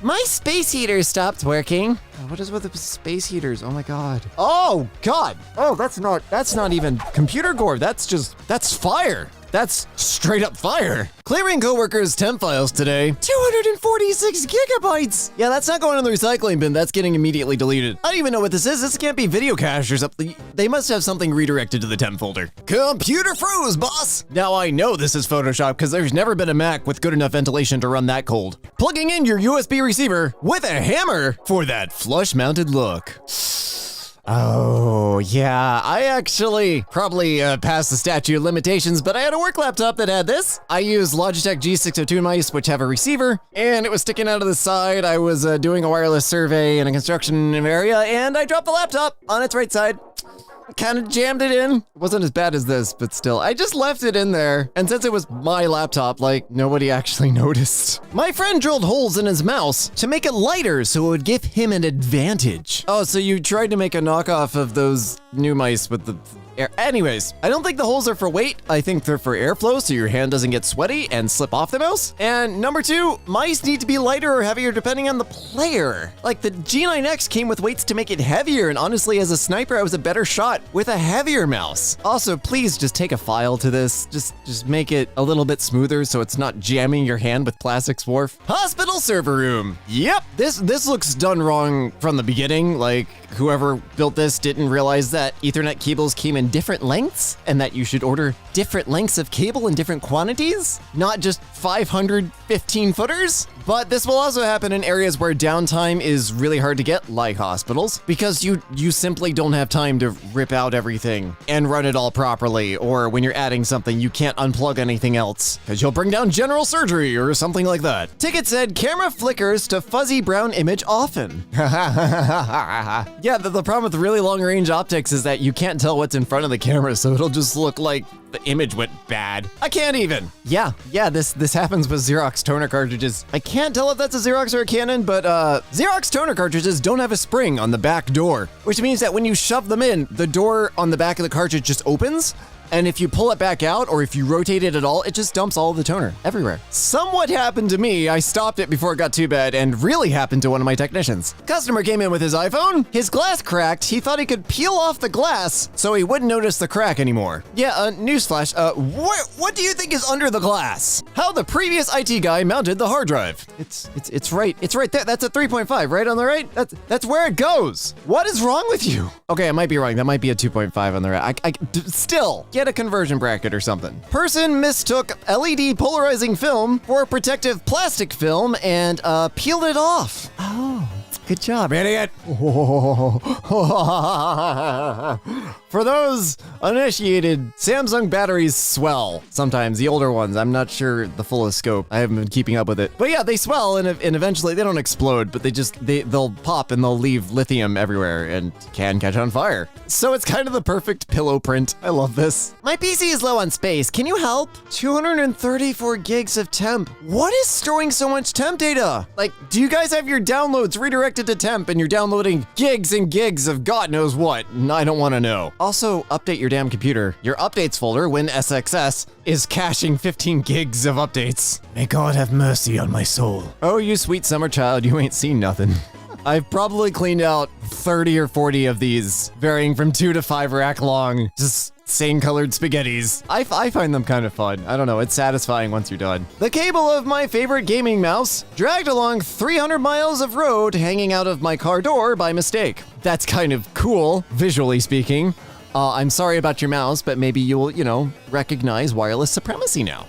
My space heater stopped working. What is with the space heaters? Oh my god. Oh god. Oh, that's not even computer gore. That's fire. That's straight up fire. Clearing coworkers' temp files today. 246 gigabytes. Yeah, that's not going in the recycling bin. That's getting immediately deleted. I don't even know what this is. This can't be video cache or something. They must have something redirected to the temp folder. Computer froze, boss. Now I know this is Photoshop because there's never been a Mac with good enough ventilation to run that cold. Plugging in your USB receiver with a hammer for that flush-mounted look. Oh, yeah, I actually probably passed the statute of limitations, but I had a work laptop that had this. I used Logitech G602 mice, which have a receiver, and it was sticking out of the side. I was doing a wireless survey in a construction area, and I dropped the laptop on its right side. Kind of jammed it in. It wasn't as bad as this, but still, I just left it in there. And since it was my laptop, like, nobody actually noticed. My friend drilled holes in his mouse to make it lighter so it would give him an advantage. Oh, so you tried to make a knockoff of those new mice with the air. Anyways, I don't think the holes are for weight. I think they're for airflow so your hand doesn't get sweaty and slip off the mouse. And number 2, mice need to be lighter or heavier depending on the player. Like the G9X came with weights to make it heavier, and honestly, as a sniper, I was a better shot with a heavier mouse. Also, please just take a file to this. Just make it a little bit smoother so it's not jamming your hand with plastic swarf. Hospital server room. Yep, this looks done wrong from the beginning. Like, whoever built this didn't realize that Ethernet cables came in different lengths and that you should order different lengths of cable in different quantities, not just 500 15-footers. But this will also happen in areas where downtime is really hard to get, like hospitals, because you simply don't have time to rip out everything and run it all properly, or when you're adding something, you can't unplug anything else, because you'll bring down general surgery or something like that. Ticket said camera flickers to fuzzy brown image often. Yeah, the problem with really long-range optics is that you can't tell what's in front of the camera, so it'll just look like the image went bad. I can't even. Yeah, this happens with Xerox toner cartridges. I can't tell if that's a Xerox or a Canon, but Xerox toner cartridges don't have a spring on the back door, which means that when you shove them in, the door on the back of the cartridge just opens. And if you pull it back out, or if you rotate it at all, it just dumps all of the toner everywhere. Somewhat happened to me. I stopped it before it got too bad, and really happened to one of my technicians. Customer came in with his iPhone. His glass cracked. He thought he could peel off the glass so he wouldn't notice the crack anymore. Yeah, newsflash. What do you think is under the glass? How the previous IT guy mounted the hard drive. It's right there. That's a 3.5, right on the right? That's where it goes. What is wrong with you? Okay, I might be wrong. That might be a 2.5 on the right. Still. Get a conversion bracket or something. Person mistook LED polarizing film for protective plastic film and peeled it off. Oh, good job, idiot. For those uninitiated, Samsung batteries swell sometimes, the older ones. I'm not sure the fullest scope. I haven't been keeping up with it. But yeah, they swell and eventually they don't explode, but they'll pop and they'll leave lithium everywhere and can catch on fire. So it's kind of the perfect pillow print. I love this. My PC is low on space. Can you help? 234 gigs of temp. What is storing so much temp data? Like, do you guys have your downloads redirected to temp and you're downloading gigs and gigs of God knows what? I don't want to know. Also, update your damn computer. Your updates folder, WinSXS, is caching 15 gigs of updates. May God have mercy on my soul. Oh, you sweet summer child, you ain't seen nothing. I've probably cleaned out 30 or 40 of these, varying from 2 to 5 rack long, just same colored spaghettis. I find them kind of fun. I don't know, it's satisfying once you're done. The cable of my favorite gaming mouse dragged along 300 miles of road hanging out of my car door by mistake. That's kind of cool, visually speaking. I'm sorry about your mouse, but maybe you'll, recognize wireless supremacy now.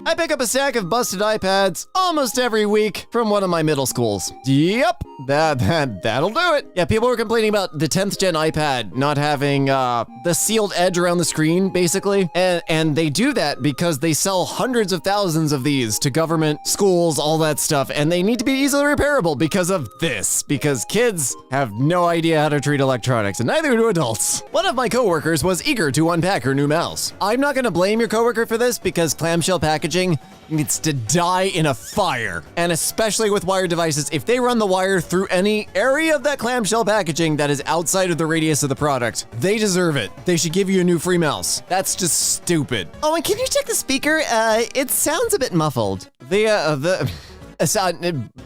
I pick up a stack of busted iPads almost every week from one of my middle schools. Yep, that'll do it. Yeah, people were complaining about the 10th gen iPad not having the sealed edge around the screen, basically. And they do that because they sell hundreds of thousands of these to government, schools, all that stuff, and they need to be easily repairable because of this, because kids have no idea how to treat electronics, and neither do adults. One of my coworkers was eager to unpack her new mouse. I'm not gonna blame your coworker for this because clamshell packaging needs to die in a fire. And especially with wired devices, if they run the wire through any area of that clamshell packaging that is outside of the radius of the product, they deserve it. They should give you a new free mouse. That's just stupid. Oh, and can you check the speaker? It sounds a bit muffled.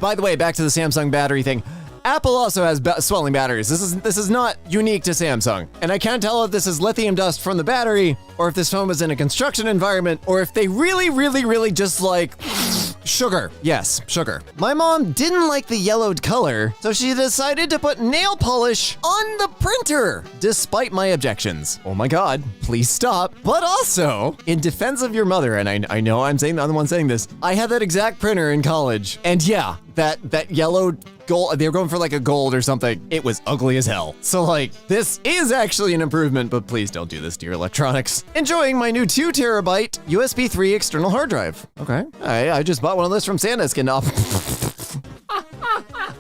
By the way, back to the Samsung battery thing. Apple also has swelling batteries. This is not unique to Samsung. And I can't tell if this is lithium dust from the battery, or if this phone was in a construction environment, or if they really just like sugar. Yes, sugar. My mom didn't like the yellowed color, so she decided to put nail polish on the printer, despite my objections. Oh my God, please stop. But also, in defense of your mother, and I know I'm the one saying this, I had that exact printer in college. And yeah, that yellowed gold, they were going for like a gold or something. It was ugly as hell. So like, this is actually an improvement, but please don't do this to your electronics. Enjoying my new 2 terabyte USB 3 external hard drive. Okay, I just bought one of those from SanDisk and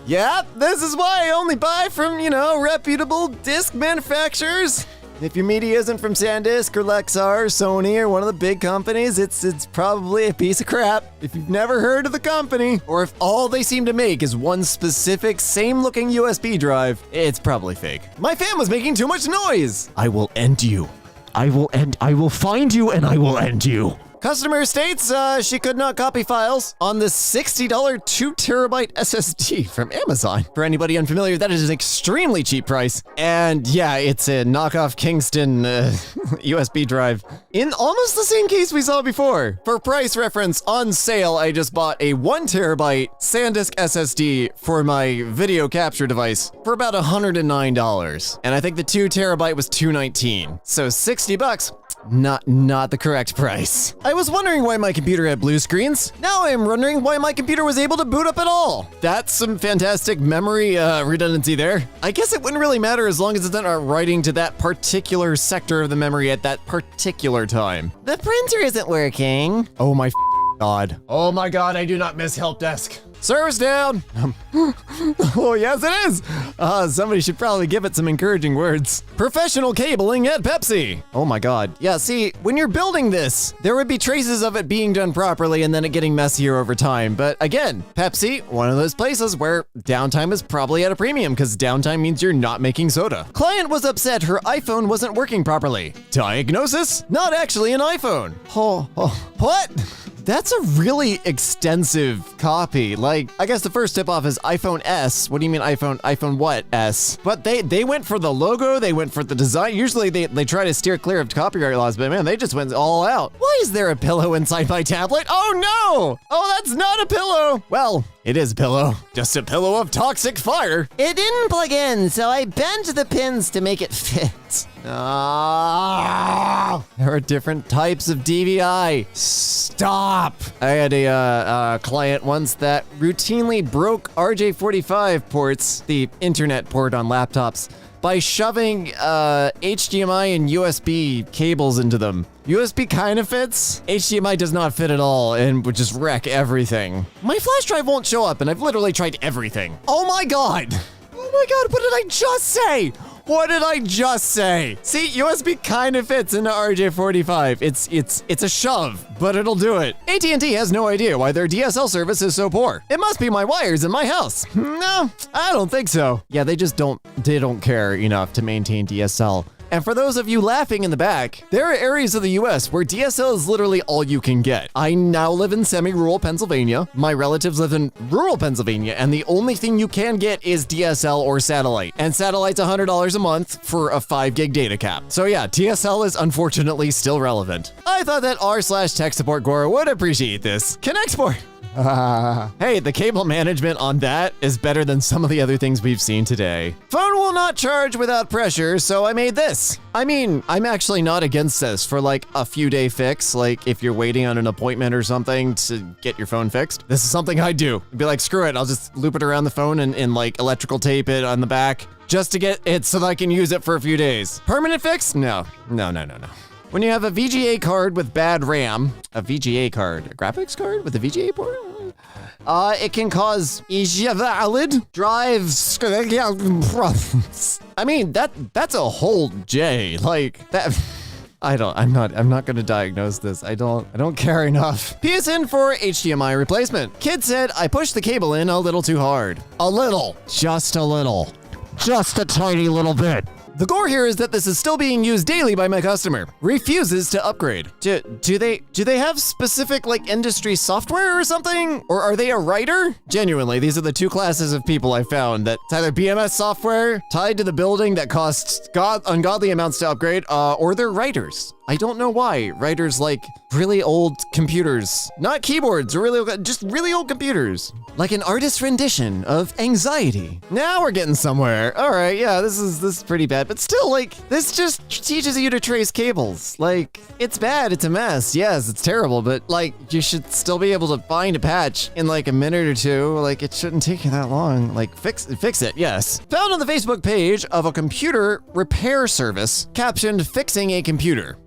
Yep, this is why I only buy from, reputable disc manufacturers. If your media isn't from SanDisk or Lexar or Sony or one of the big companies, it's probably a piece of crap. If you've never heard of the company, or if all they seem to make is one specific same-looking USB drive, it's probably fake. My fan was making too much noise. I will end you. I will find you and I will end you. Customer states she could not copy files on the $60 2 terabyte SSD from Amazon. For anybody unfamiliar, that is an extremely cheap price. And yeah, it's a knockoff Kingston USB drive in almost the same case we saw before. For price reference, on sale, I just bought a 1 terabyte SanDisk SSD for my video capture device for about $109. And I think the 2 terabyte was $219. So $60. Not the correct price. I was wondering why my computer had blue screens. Now I am wondering why my computer was able to boot up at all. That's some fantastic memory redundancy there. I guess it wouldn't really matter as long as it's not writing to that particular sector of the memory at that particular time. The printer isn't working. Oh my God. Oh my God, I do not miss help desk. Server's down. Oh, yes, it is. Somebody should probably give it some encouraging words. Professional cabling at Pepsi. Oh my God. Yeah, see, when you're building this, there would be traces of it being done properly and then it getting messier over time. But again, Pepsi, one of those places where downtime is probably at a premium because downtime means you're not making soda. Client was upset her iPhone wasn't working properly. Diagnosis? Not actually an iPhone. What? That's a really extensive copy. Like, I guess the first tip off is iPhone S. What do you mean iPhone? iPhone what? S. But they went for the logo, they went for the design. Usually they try to steer clear of copyright laws, but man, they just went all out. Why is there a pillow inside my tablet? Oh no! Oh, that's not a pillow! Well, it is a pillow. Just a pillow of toxic fire. It didn't plug in, so I bent the pins to make it fit. There are different types of DVI. Stop. I had a client once that routinely broke RJ45 ports, the internet port on laptops, by shoving HDMI and USB cables into them. USB kind of fits. HDMI does not fit at all and would just wreck everything. My flash drive won't show up and I've literally tried everything. Oh my God. Oh my God, what did I just say? What did I just say? See, USB kind of fits into RJ45. It's a shove, but it'll do it. AT&T has no idea why their DSL service is so poor. It must be my wires in my house. No, I don't think so. Yeah, they don't care enough to maintain DSL. And for those of you laughing in the back, there are areas of the US where DSL is literally all you can get. I now live in semi-rural Pennsylvania. My relatives live in rural Pennsylvania, and the only thing you can get is DSL or satellite. And satellite's $100 a month for a 5 gig data cap. So yeah, DSL is unfortunately still relevant. I thought that r/Techsupportgore would appreciate this. Can export. Hey, the cable management on that is better than some of the other things we've seen today. Phone will not charge without pressure, so I made this. I mean, I'm actually not against this for like a few day fix, like if you're waiting on an appointment or something to get your phone fixed. This is something I do. I'd be like, screw it, I'll just loop it around the phone and like electrical tape it on the back just to get it so that I can use it for a few days. Permanent fix? No. When you have a VGA card with bad RAM, a VGA card, a graphics card with a VGA port? It can cause invalid drive problems. I mean, that's a whole J. Like that. I'm not gonna diagnose this. I don't care enough. PSN for HDMI replacement. Kid said I pushed the cable in a little too hard. A little. Just a little. Just a tiny little bit. The gore here is that this is still being used daily by my customer. Refuses to upgrade. Do they have specific like industry software or something? Or are they a writer? Genuinely, these are the two classes of people I found that it's either BMS software tied to the building that costs ungodly amounts to upgrade, or they're writers. I don't know why. Writers like really old computers. Not keyboards, or just really old computers. Like an artist's rendition of Anxiety. Now we're getting somewhere. All right, yeah, this is pretty bad, but still, like, this just teaches you to trace cables. Like, it's bad, it's a mess. Yes, it's terrible, but like, you should still be able to find a patch in like a minute or two. Like, it shouldn't take you that long. Like, fix it, yes. Found on the Facebook page of a computer repair service, captioned "Fixing a computer."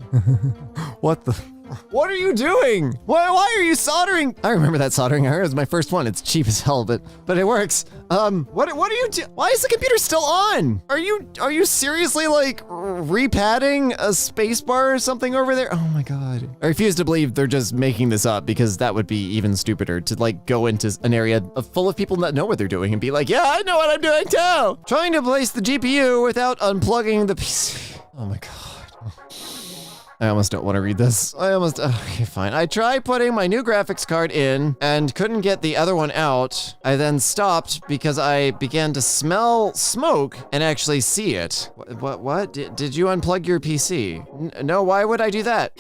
What are you doing? Why are you soldering? I remember that soldering iron. It was my first one. It's cheap as hell, but it works. What are you doing? Why is the computer still on? Are you seriously like repadding a space bar or something over there? Oh my God. I refuse to believe they're just making this up, because that would be even stupider to like go into an area full of people that know what they're doing and be like, yeah, I know what I'm doing too. Trying to place the GPU without unplugging the PC. Oh my God. I almost don't want to read this. Okay, fine. I tried putting my new graphics card in and couldn't get the other one out. I then stopped because I began to smell smoke and actually see it. What? Did you unplug your PC? No, why would I do that?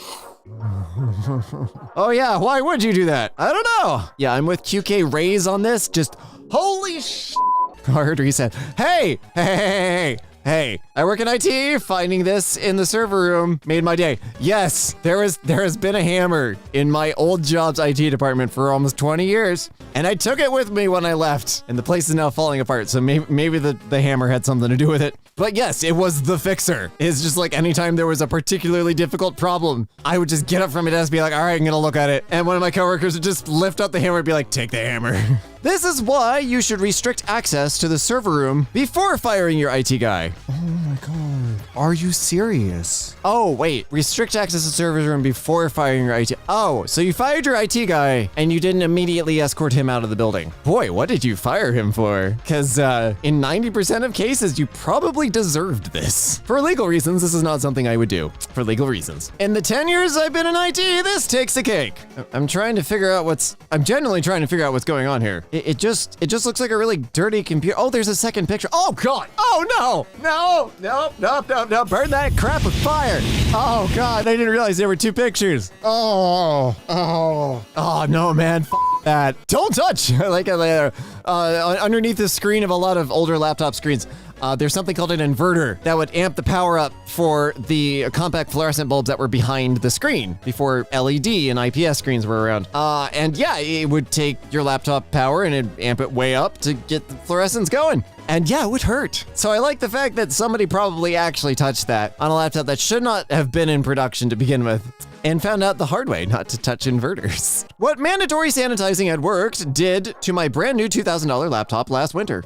Oh yeah, why would you do that? I don't know. Yeah, I'm with QK Rays on this. Just holy sh**. Hard reset. Hey, I work in IT. Finding this in the server room made my day. Yes, there has been a hammer in my old job's IT department for almost 20 years, and I took it with me when I left, and the place is now falling apart, so maybe the hammer had something to do with it. But yes, it was the fixer. It's just like anytime there was a particularly difficult problem, I would just get up from my desk and be like, all right, I'm gonna look at it. And one of my coworkers would just lift up the hammer and be like, take the hammer. This is why you should restrict access to the server room before firing your IT guy. Oh my God. Are you serious? Oh, wait. Restrict access to the server room before firing your IT. Oh, so you fired your IT guy and you didn't immediately escort him out of the building. Boy, what did you fire him for? Because in 90% of cases, you probably deserved this. For legal reasons, this is not something I would do. For legal reasons. In the 10 years I've been in IT, this takes the cake. I'm genuinely trying to figure out what's going on here. It just looks like a really dirty computer. Oh, there's a second picture. Oh God. Oh no. No. Burn that crap with fire. Oh God, I didn't realize there were two pictures. Oh no, man. That. Don't touch. Underneath the screen of a lot of older laptop screens, there's something called an inverter that would amp the power up for the compact fluorescent bulbs that were behind the screen before LED and IPS screens were around. And yeah, it would take your laptop power and it'd amp it way up to get the fluorescence going. And yeah, it would hurt. So I like the fact that somebody probably actually touched that on a laptop that should not have been in production to begin with, and found out the hard way not to touch inverters. What mandatory sanitizing at work did to my brand new $2,000 laptop last winter.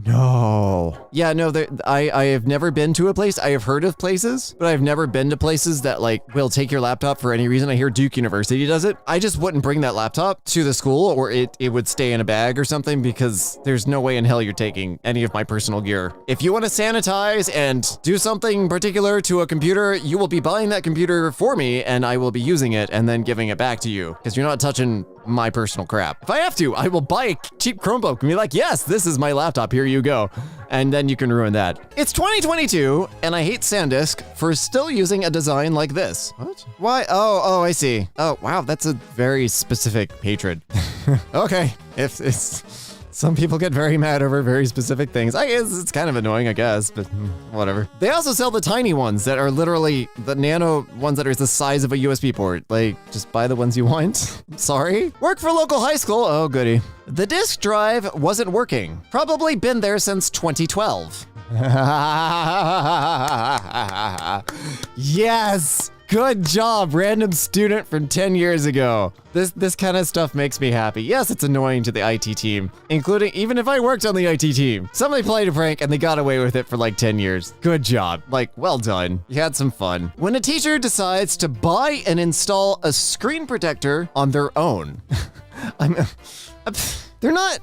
No. Yeah, no, I have never been to a place. I have heard of places, but I've never been to places that like will take your laptop for any reason. I hear Duke University does it. I just wouldn't bring that laptop to the school, or it would stay in a bag or something, because there's no way in hell you're taking any of my personal gear. If you want to sanitize and do something particular to a computer, you will be buying that computer for me and I will be using it and then giving it back to you, because you're not touching my personal crap. If I have to, I will buy a cheap Chromebook and be like, yes, this is my laptop, here you go. And then you can ruin that. It's 2022, and I hate SanDisk for still using a design like this. What? Why? Oh, I see. Oh, wow, that's a very specific hatred. Okay, if it's... Some people get very mad over very specific things. I guess it's kind of annoying, I guess, but whatever. They also sell the tiny ones that are literally the nano ones that are the size of a USB port. Like, just buy the ones you want. Sorry. Work for local high school. Oh, goody. The disk drive wasn't working. Probably been there since 2012. Yes. Good job, random student from 10 years ago. This kind of stuff makes me happy. Yes, it's annoying to the IT team, including even if I worked on the IT team. Somebody played a prank and they got away with it for like 10 years. Good job. Like, well done. You had some fun. When a teacher decides to buy and install a screen protector on their own. They're not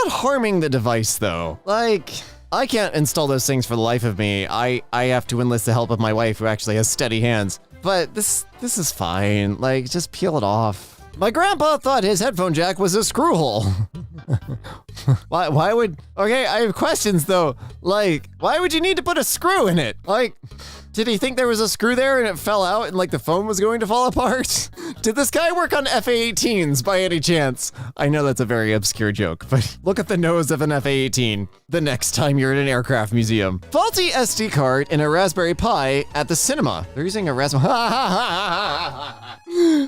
harming the device though. Like, I can't install those things for the life of me. I have to enlist the help of my wife who actually has steady hands. But this is fine. Like, just peel it off. My grandpa thought his headphone jack was a screw hole. Why would... Okay, I have questions though. Like, why would you need to put a screw in it? Like, did he think there was a screw there and it fell out and like the phone was going to fall apart? Did this guy work on FA-18s by any chance? I know that's a very obscure joke, but look at the nose of an FA-18 the next time you're at an aircraft museum. Faulty SD card in a Raspberry Pi at the cinema. They're using a Raspberry...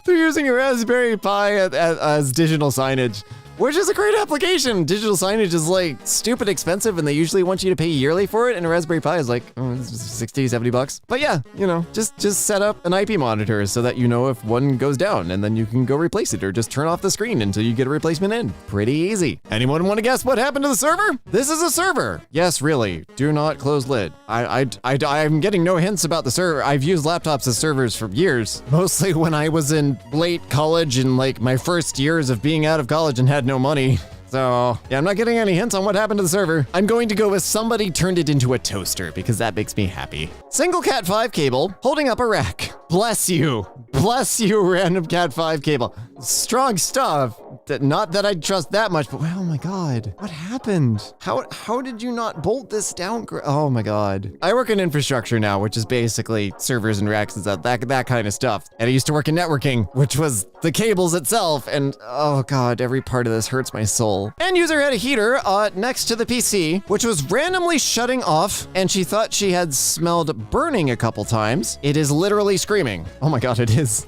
They're using a Raspberry Pi as digital signage, which is a great application. Digital signage is like stupid expensive and they usually want you to pay yearly for it, and a Raspberry Pi is like 60, 70 bucks. But yeah, you know, just set up an IP monitor so that you know if one goes down and then you can go replace it, or just turn off the screen until you get a replacement in. Pretty easy. Anyone want to guess what happened to the server? This is a server. Yes, really. Do not close lid. I'm getting no hints about the server. I've used laptops as servers for years, mostly when I was in late college and like my first years of being out of college and had no money. So yeah, I'm not getting any hints on what happened to the server. I'm going to go with somebody turned it into a toaster because that makes me happy. Single Cat 5 cable holding up a rack. Bless you. Bless you, random Cat 5 cable. Strong stuff. Not that I'd trust that much, but oh my God, what happened? How did you not bolt this down? Oh my God. I work in infrastructure now, which is basically servers and racks and stuff, that kind of stuff. And I used to work in networking, which was the cables itself. And oh God, every part of this hurts my soul. End user had a heater next to the PC, which was randomly shutting off, and she thought she had smelled burning a couple times. It is literally screaming. Oh my God, it is.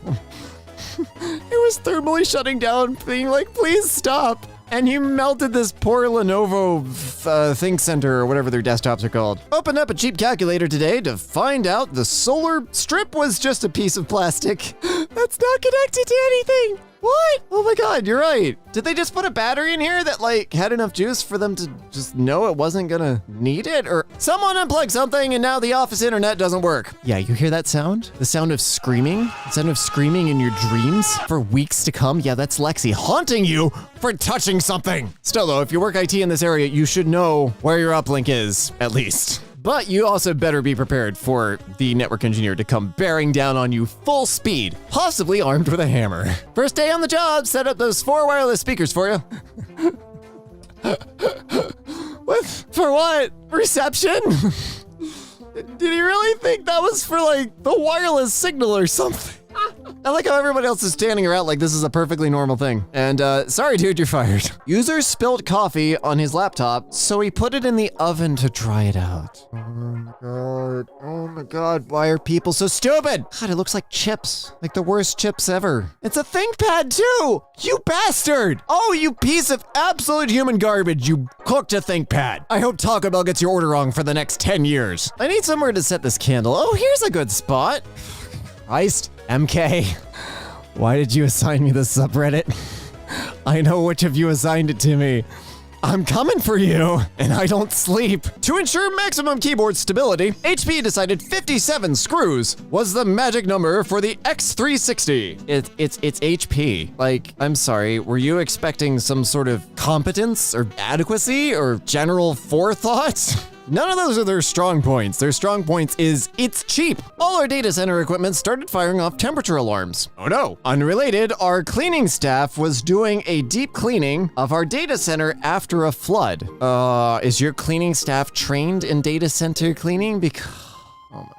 It was thermally shutting down, being like, please stop. And you melted this poor Lenovo Think Center or whatever their desktops are called. Opened up a cheap calculator today to find out the solar strip was just a piece of plastic that's not connected to anything. What? Oh my God, you're right. Did they just put a battery in here that like had enough juice for them to just know it wasn't gonna need it? Or someone unplugged something and now the office internet doesn't work. Yeah, you hear that sound? The sound of screaming? The sound of screaming in your dreams for weeks to come? Yeah, that's Lexi haunting you for touching something. Still though, if you work IT in this area, you should know where your uplink is, at least. But you also better be prepared for the network engineer to come bearing down on you full speed, possibly armed with a hammer. First day on the job, set up those 4 wireless speakers for you. What? For what? Reception? Did he really think that was for like the wireless signal or something? I like how everybody else is standing around like this is a perfectly normal thing. And sorry dude, you're fired. User spilled coffee on his laptop, so he put it in the oven to dry it out. Oh my God, oh my God, why are people so stupid? God, it looks like chips, like the worst chips ever. It's a ThinkPad too, you bastard. Oh, you piece of absolute human garbage, you cooked a ThinkPad. I hope Taco Bell gets your order wrong for the next 10 years. I need somewhere to set this candle. Oh, here's a good spot. Christ. EmKay, why did you assign me this subreddit? I know which of you assigned it to me. I'm coming for you, and I don't sleep. To ensure maximum keyboard stability, HP decided 57 screws was the magic number for the X360. It's HP. Like, I'm sorry, were you expecting some sort of competence or adequacy or general forethought? None of those are their strong points. Their strong points is it's cheap. All our data center equipment started firing off temperature alarms. Oh no. Unrelated, our cleaning staff was doing a deep cleaning of our data center after a flood. Is your cleaning staff trained in data center cleaning? Because, oh my.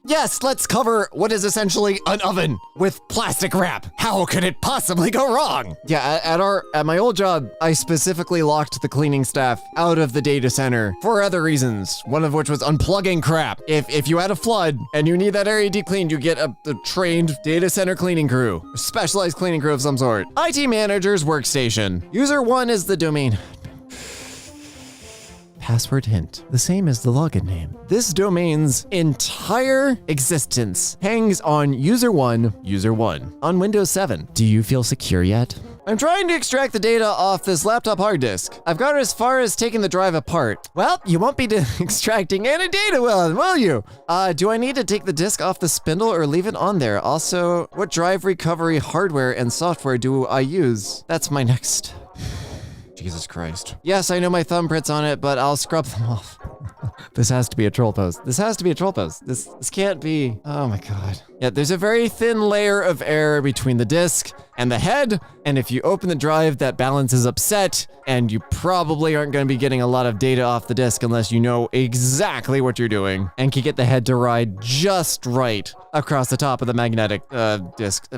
Yes, let's cover what is essentially an oven with plastic wrap. How could it possibly go wrong? Yeah, at my old job, I specifically locked the cleaning staff out of the data center for other reasons, one of which was unplugging crap. If you had a flood and you need that area deep cleaned, you get a trained data center cleaning crew, a specialized cleaning crew of some sort. IT manager's workstation. User 1 is the domain. Password hint, the same as the login name. This domain's entire existence hangs on user one on Windows 7. Do you feel secure yet? I'm trying to extract the data off this laptop hard disk. I've got as far as taking the drive apart. Well, you won't be extracting any data, will you? Do I need to take the disk off the spindle or leave it on there? Also, what drive recovery hardware and software do I use? That's my next. Jesus Christ. Yes, I know my thumbprints on it, but I'll scrub them off. This has to be a troll post. This has to be a troll post. This can't be. Oh my God. Yeah, there's a very thin layer of air between the disk and the head, and if you open the drive, that balance is upset, and you probably aren't going to be getting a lot of data off the disk unless you know exactly what you're doing and can get the head to ride just right across the top of the magnetic disk.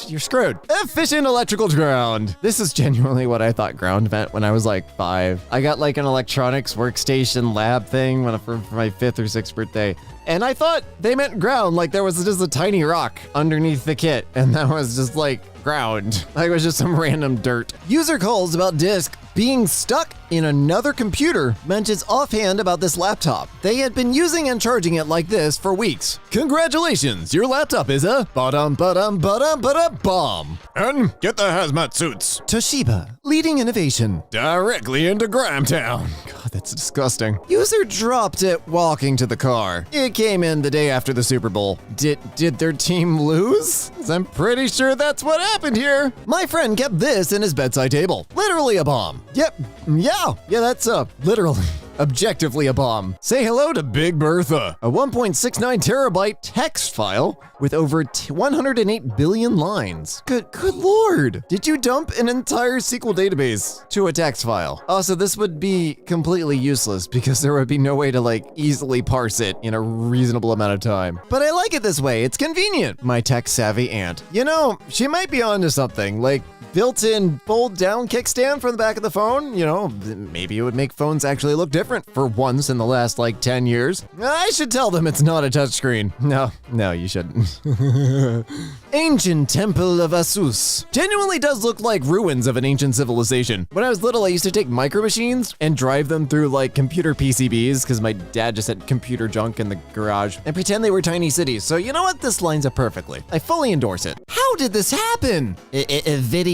You're screwed. Efficient electrical ground. This is genuinely what I thought ground meant when I was like 5. I got like an electronics workstation lab thing for my 5th or 6th birthday. And I thought they meant ground, like there was just a tiny rock underneath the kit, and that was just like ground. Like it was just some random dirt. User calls about disk being stuck in another computer mentions offhand about this laptop. They had been using and charging it like this for weeks. Congratulations, your laptop is a bomb. And get the hazmat suits. Toshiba, leading innovation. Directly into Grahamtown. God, that's disgusting. User dropped it walking to the car. It came in the day after the Super Bowl. Did their team lose? 'Cause I'm pretty sure that's what happened here. My friend kept this in his bedside table. Literally a bomb. Yep. Yeah, that's literally, objectively a bomb. Say hello to Big Bertha, a 1.69 terabyte text file with over 108 billion lines. Good lord. Did you dump an entire SQL database to a text file? Also, this would be completely useless because there would be no way to like easily parse it in a reasonable amount of time. But I like it this way. It's convenient. My tech-savvy aunt. You know, she might be onto something. Like, built-in fold-down kickstand from the back of the phone, you know, maybe it would make phones actually look different for once in the last, like, 10 years. I should tell them it's not a touchscreen. No, you shouldn't. Ancient Temple of Asus. Genuinely does look like ruins of an ancient civilization. When I was little, I used to take micro machines and drive them through, like, computer PCBs, because my dad just had computer junk in the garage, and pretend they were tiny cities. So you know what? This lines up perfectly. I fully endorse it. How did this happen?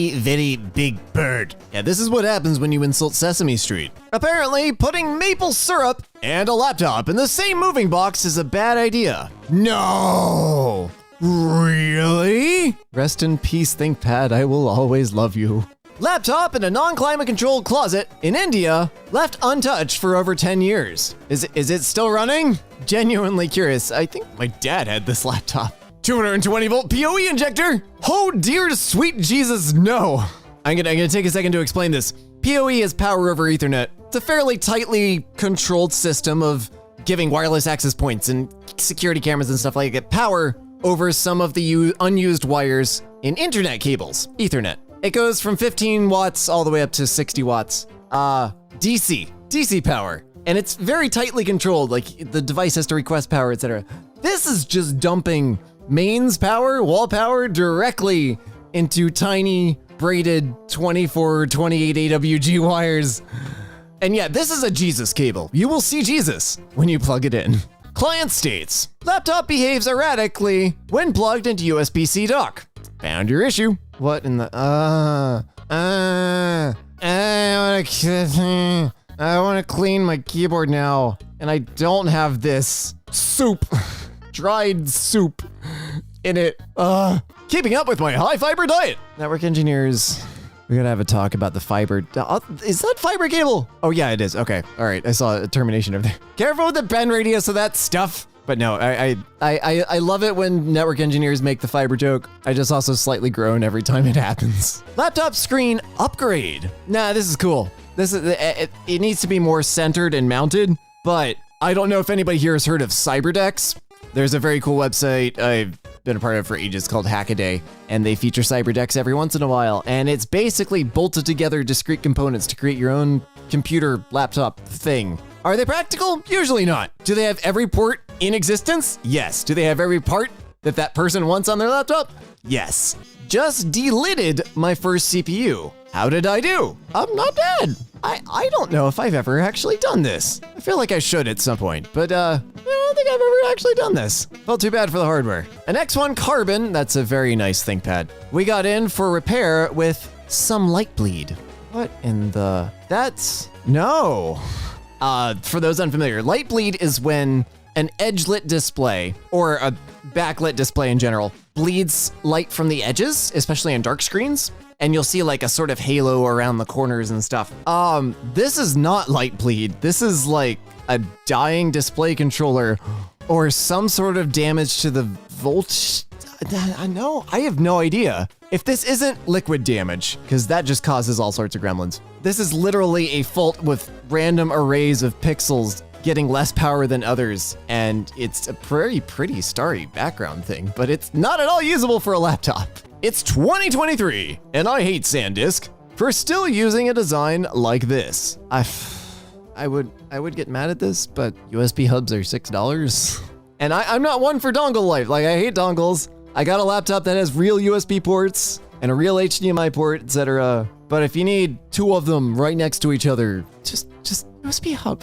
Very big bird. Yeah, this is what happens when you insult Sesame Street. Apparently, putting maple syrup and a laptop in the same moving box is a bad idea. No! Really? Rest in peace, ThinkPad. I will always love you. Laptop in a non-climate controlled closet in India, left untouched for over 10 years. Is it still running? Genuinely curious. I think my dad had this laptop. 220 volt PoE injector? Oh dear sweet Jesus, no. I'm gonna take a second to explain this. PoE is power over Ethernet. It's a fairly tightly controlled system of giving wireless access points and security cameras and stuff like that power over some of the unused wires in internet cables, Ethernet. It goes from 15 watts all the way up to 60 watts. DC power. And it's very tightly controlled, like the device has to request power, etc. This is just dumping mains power, wall power, directly into tiny braided 24, 28 AWG wires. And yeah, this is a Jesus cable. You will see Jesus when you plug it in. Client states, laptop behaves erratically when plugged into USB-C dock. Found your issue. What in the, I wanna clean my keyboard now, and I don't have this soup. Dried soup in it. Keeping up with my high fiber diet. Network engineers, we're gonna have a talk about the fiber. Is that fiber cable? Oh yeah, it is. Okay, all right. I saw a termination over there. Careful with the bend radius of that stuff. But no, I love it when network engineers make the fiber joke. I just also slightly groan every time it happens. Laptop screen upgrade. Nah, this is cool. This is it needs to be more centered and mounted. But I don't know if anybody here has heard of Cyberdex. There's a very cool website I've been a part of for ages called Hackaday, and they feature Cyberdex every once in a while, and it's basically bolted together discrete components to create your own computer laptop thing. Are they practical? Usually not. Do they have every port in existence? Yes. Do they have every part that person wants on their laptop? Yes. Just delidded my first CPU. How did I do? I'm not bad. I don't know if I've ever actually done this. I feel like I should at some point, but I don't think I've ever actually done this. Felt too bad for the hardware. An X1 Carbon, that's a very nice ThinkPad. We got in for repair with some light bleed. What in the, no. For those unfamiliar, light bleed is when an edge-lit display, or a backlit display in general, bleeds light from the edges, especially on dark screens. and you'll see like a sort of halo around the corners and stuff. This is not light bleed. This is like a dying display controller or some sort of damage to the voltage. I have no idea. If this isn't liquid damage, because that just causes all sorts of gremlins. This is literally a fault with random arrays of pixels getting less power than others, and it's a pretty starry background thing, but it's not at all usable for a laptop. It's 2023, and I hate SanDisk for still using a design like this. I would get mad at this, but USB hubs are $6. And I'm not one for dongle life. Like, I hate dongles. I got a laptop that has real USB ports and a real HDMI port, etc. But if you need two of them right next to each other, just USB hub.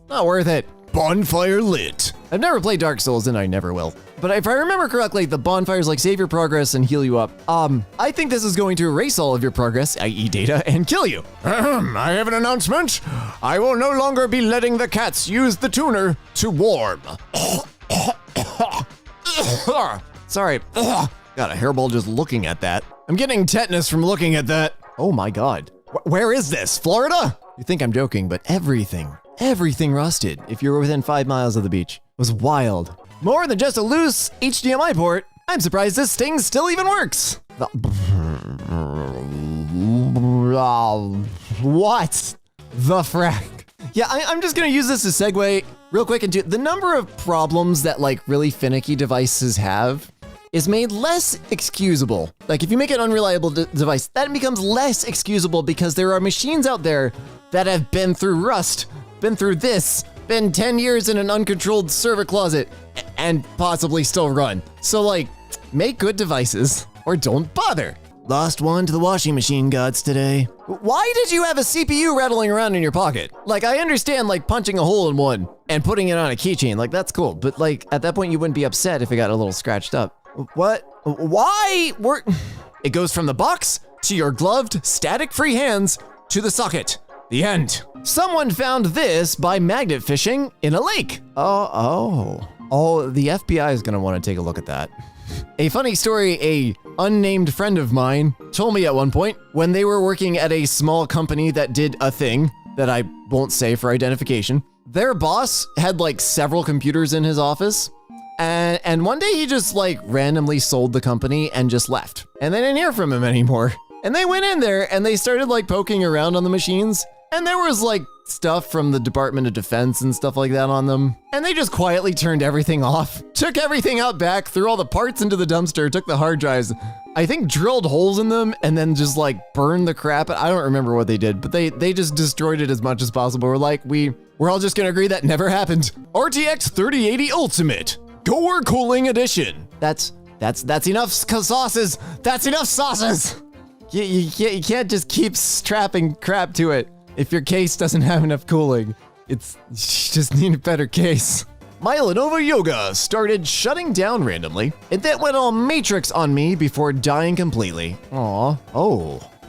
Not worth it. Bonfire lit. I've never played Dark Souls and I never will. But if I remember correctly, the bonfires like save your progress and heal you up. I think this is going to erase all of your progress, i.e. data, and kill you. I have an announcement. I will no longer be letting the cats use the tuner to warm. Sorry. God, a hairball just looking at that. I'm getting tetanus from looking at that. Oh my God. Where is this? Florida? You think I'm joking, but everything rusted if you were within 5 miles of the beach. It was wild. More than just a loose HDMI port. I'm surprised this thing still even works. What the frack? Yeah, I'm just gonna use this to segue real quick into the number of problems that like really finicky devices have is made less excusable. Like if you make an unreliable device, that becomes less excusable because there are machines out there that have been through rust, been through this, been 10 years in an uncontrolled server closet, and possibly still run. So like, make good devices or don't bother. Lost one to the washing machine gods today. Why did you have a CPU rattling around in your pocket? Like, I understand like punching a hole in one and putting it on a keychain, like that's cool. But like at that point you wouldn't be upset if it got a little scratched up. What? Why? It goes from the box to your gloved, static-free hands to the socket. The end. Someone found this by magnet fishing in a lake. Oh, the FBI is gonna want to take a look at that. A funny story a unnamed friend of mine told me at one point when they were working at a small company that did a thing that I won't say for identification. Their boss had like several computers in his office. And one day he just like randomly sold the company and just left. And they didn't hear from him anymore. And they went in there and they started like poking around on the machines. And there was like stuff from the Department of Defense and stuff like that on them. And they just quietly turned everything off, took everything out back, threw all the parts into the dumpster, took the hard drives, I think drilled holes in them and then just like burned the crap. I don't remember what they did, but they just destroyed it as much as possible. We're like, we're all just gonna agree that never happened. RTX 3080 Ultimate. Gore Cooling Edition. That's enough sauces. That's enough sauces. You can't just keep strapping crap to it if your case doesn't have enough cooling. You just need a better case. My Lenovo Yoga started shutting down randomly. It then went all Matrix on me before dying completely. Aw.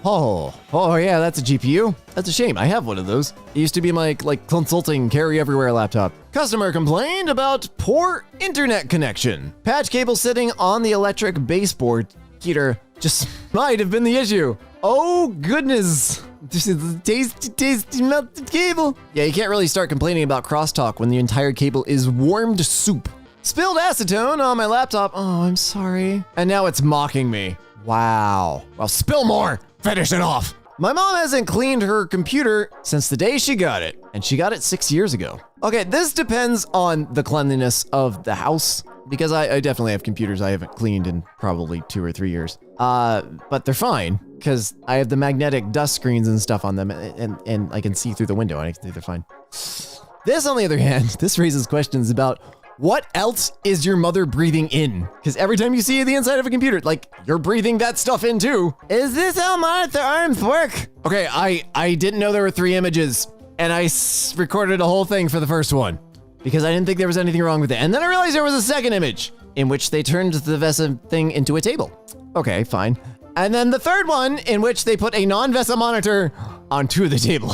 Oh yeah, that's a GPU. That's a shame. I have one of those. It used to be my like consulting carry everywhere laptop. Customer complained about poor internet connection. Patch cable sitting on the electric baseboard heater just might have been the issue. Oh goodness. This is tasty melted cable. Yeah, you can't really start complaining about crosstalk when the entire cable is warmed soup. Spilled acetone on my laptop. Oh, I'm sorry. And now it's mocking me. Wow. Well, spill more. Finish it off. My mom hasn't cleaned her computer since the day she got it, and she got it 6 years ago. Okay, this depends on the cleanliness of the house, because I definitely have computers I haven't cleaned in probably 2 or 3 years. But they're fine, because I have the magnetic dust screens and stuff on them, and I can see through the window, and I think they're fine. This, on the other hand, this raises questions about what else is your mother breathing in? Because every time you see the inside of a computer, like, you're breathing that stuff in too. Is this how monitor arms work? Okay, I didn't know there were 3 images, and I recorded a whole thing for the first one because I didn't think there was anything wrong with it. And then I realized there was a second image in which they turned the VESA thing into a table. Okay, fine. And then the third one in which they put a non-VESA monitor onto the table.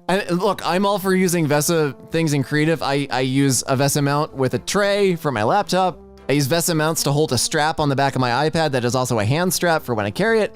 And look, I'm all for using VESA things in creative. I use a VESA mount with a tray for my laptop. I use VESA mounts to hold a strap on the back of my iPad that is also a hand strap for when I carry it.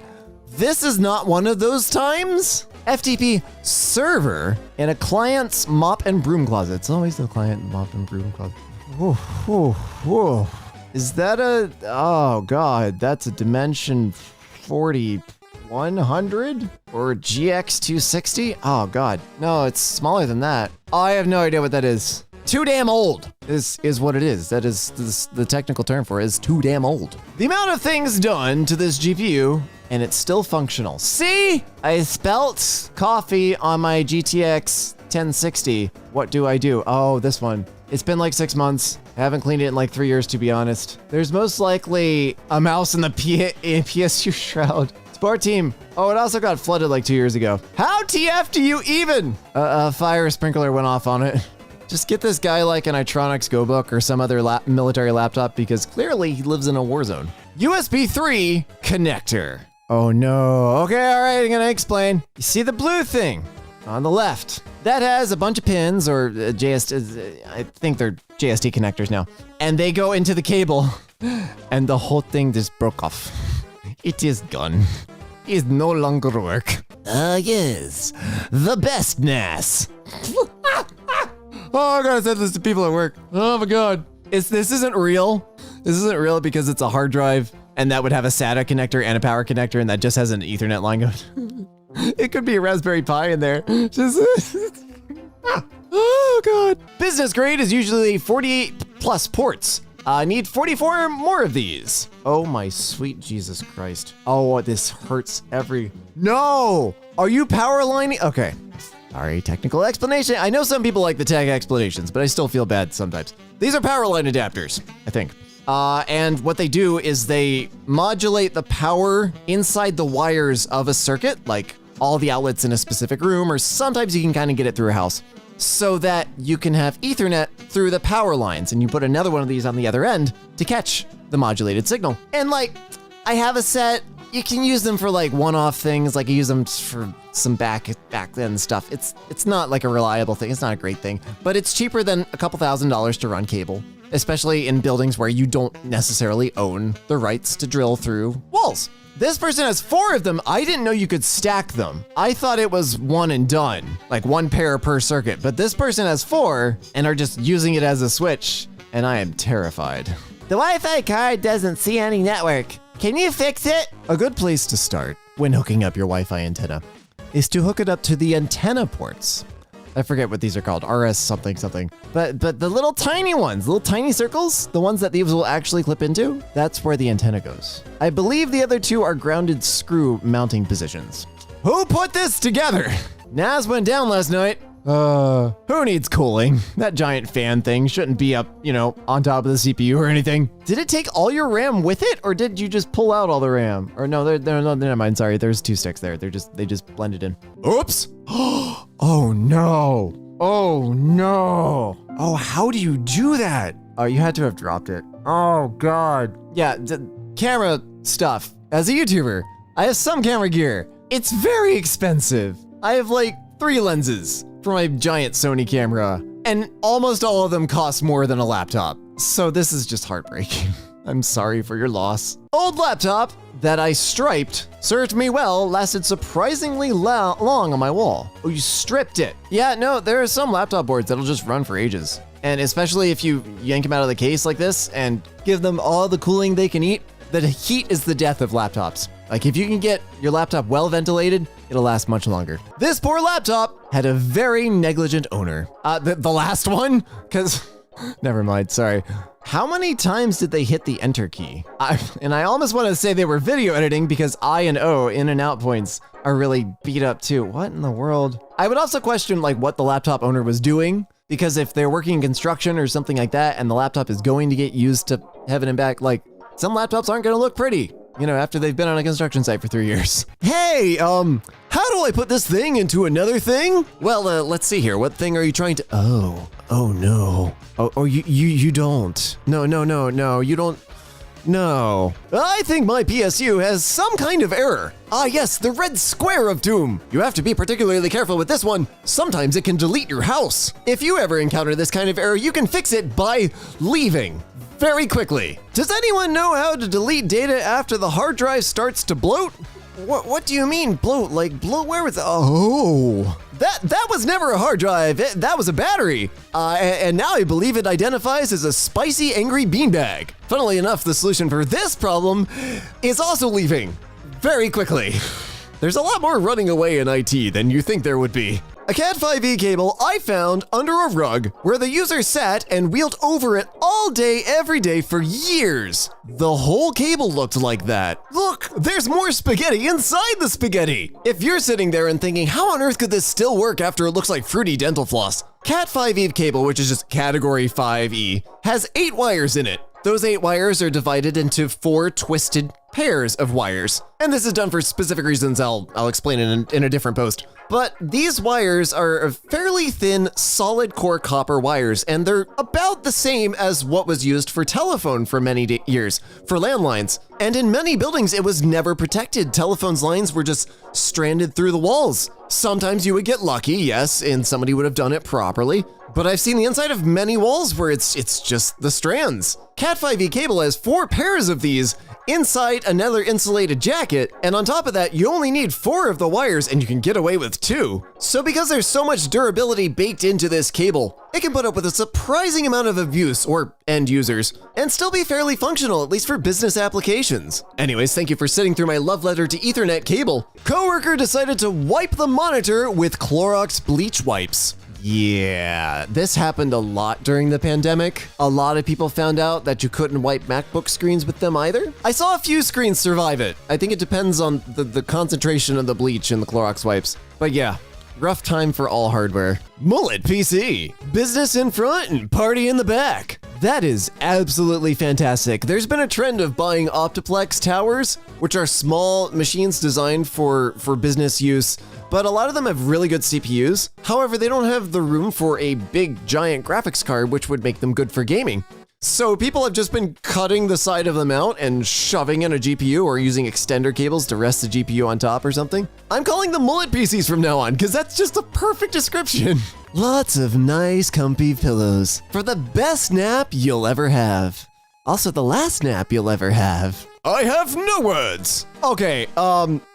This is not one of those times. FTP server in a client's mop and broom closet. It's always the client mop and broom closet. Whoa, whoa, whoa. Is that a, oh God, that's a Dimension 4100 or GX260? Oh God, no, it's smaller than that. I have no idea what that is. Too damn old is what it is. That is the technical term for it, is too damn old. The amount of things done to this GPU and it's still functional. See, I spelt coffee on my GTX 1060. What do I do? Oh, this one. It's been like 6 months. I haven't cleaned it in like 3 years, to be honest. There's most likely a mouse in the PSU shroud. Sport team. Oh, it also got flooded like 2 years ago. How TF do you even? A fire sprinkler went off on it. Just get this guy like an Itronics Go Book or some other military laptop because clearly he lives in a war zone. USB 3 connector. Oh no. Okay, all right, I'm gonna explain. You see the blue thing on the left? That has a bunch of pins or JST, I think they're JST connectors now. And they go into the cable and the whole thing just broke off. It is gone. It no longer work. Yes, the best NAS. Oh, I gotta send this to people at work. Oh my God. This isn't real. This isn't real because it's a hard drive and that would have a SATA connector and a power connector and that just has an Ethernet line going. It could be a Raspberry Pi in there. Just, oh God. Business grade is usually 48 plus ports. I need 44 more of these. Oh my sweet Jesus Christ. Oh, this hurts no! Are you power lining? Okay. Sorry, technical explanation. I know some people like the tech explanations, but I still feel bad sometimes. These are power line adapters, I think. And what they do is they modulate the power inside the wires of a circuit, like all the outlets in a specific room, or sometimes you can kind of get it through a house, so that you can have Ethernet through the power lines, and you put another one of these on the other end to catch the modulated signal. And like, I have a set, you can use them for like one-off things, like you use them for some back then stuff. It's not like a reliable thing, it's not a great thing, but it's cheaper than a couple $1,000s to run cable, especially in buildings where you don't necessarily own the rights to drill through walls. This person has 4 of them. I didn't know you could stack them. I thought it was one and done, like 1 pair per circuit, but this person has 4 and are just using it as a switch, and I am terrified. The Wi-Fi card doesn't see any network. Can you fix it? A good place to start when hooking up your Wi-Fi antenna is to hook it up to the antenna ports. I forget what these are called, RS something something. But the little tiny ones, little tiny circles, the ones that these will actually clip into, that's where the antenna goes. I believe the other 2 are grounded screw mounting positions. Who put this together? NAS went down last night. Who needs cooling? That giant fan thing shouldn't be up, on top of the CPU or anything. Did it take all your RAM with it, or did you just pull out all the RAM? Or no, never mind, sorry, there's 2 sticks there. They just blended in. Oops! Oh no! Oh no! Oh, how do you do that? Oh, you had to have dropped it. Oh God. Yeah, camera stuff. As a YouTuber, I have some camera gear. It's very expensive. I have like 3 lenses for my giant Sony camera, and almost all of them cost more than a laptop. So this is just heartbreaking. I'm sorry for your loss. Old laptop that I striped served me well, lasted surprisingly long on my wall. Oh, you stripped it. Yeah, no, there are some laptop boards that'll just run for ages. And especially if you yank them out of the case like this and give them all the cooling they can eat, the heat is the death of laptops. Like if you can get your laptop well ventilated, it'll last much longer. This poor laptop had a very negligent owner. The last one? Cause, never mind, sorry. How many times did they hit the enter key? And I almost want to say they were video editing because I and O, in and out points, are really beat up too. What in the world? I would also question like what the laptop owner was doing, because if they're working in construction or something like that and the laptop is going to get used to heaven and back, like some laptops aren't going to look pretty, after they've been on a construction site for 3 years. Hey, how do I put this thing into another thing? Well, let's see here. What thing are you trying to, oh no. Oh, you don't. No, you don't. No. I think my PSU has some kind of error. Ah yes, the red square of doom. You have to be particularly careful with this one. Sometimes it can delete your house. If you ever encounter this kind of error, you can fix it by leaving very quickly. Does anyone know how to delete data after the hard drive starts to bloat? What do you mean bloatware with, oh. That was never a hard drive, that was a battery. And now I believe it identifies as a spicy, angry beanbag. Funnily enough, the solution for this problem is also leaving very quickly. There's a lot more running away in IT than you think there would be. A Cat5e cable I found under a rug where the user sat and wheeled over it all day, every day for years. The whole cable looked like that. Look, there's more spaghetti inside the spaghetti. If you're sitting there and thinking, how on earth could this still work after it looks like fruity dental floss? Cat5e cable, which is just category 5e, has 8 wires in it. Those 8 wires are divided into 4 twisted pairs of wires. And this is done for specific reasons I'll explain in a different post. But these wires are fairly thin, solid core copper wires, and they're about the same as what was used for telephone for many years, for landlines. And in many buildings, it was never protected. Telephone's lines were just stranded through the walls. Sometimes you would get lucky, yes, and somebody would have done it properly. But I've seen the inside of many walls where it's just the strands. Cat5e cable has 4 pairs of these inside another insulated jacket, and on top of that, you only need 4 of the wires and you can get away with 2. So because there's so much durability baked into this cable, it can put up with a surprising amount of abuse, or end users, and still be fairly functional, at least for business applications. Anyways, thank you for sitting through my love letter to Ethernet cable. Coworker decided to wipe the monitor with Clorox bleach wipes. Yeah, this happened a lot during the pandemic. A lot of people found out that you couldn't wipe MacBook screens with them either. I saw a few screens survive it. I think it depends on the concentration of the bleach in the Clorox wipes. But yeah, rough time for all hardware. Mullet PC, business in front and party in the back. That is absolutely fantastic. There's been a trend of buying Optiplex towers, which are small machines designed for business use, but a lot of them have really good CPUs. However, they don't have the room for a big giant graphics card, which would make them good for gaming. So people have just been cutting the side of them out and shoving in a GPU or using extender cables to rest the GPU on top or something. I'm calling them mullet PCs from now on because that's just a perfect description. Lots of nice comfy pillows for the best nap you'll ever have. Also the last nap you'll ever have. I have no words. Okay,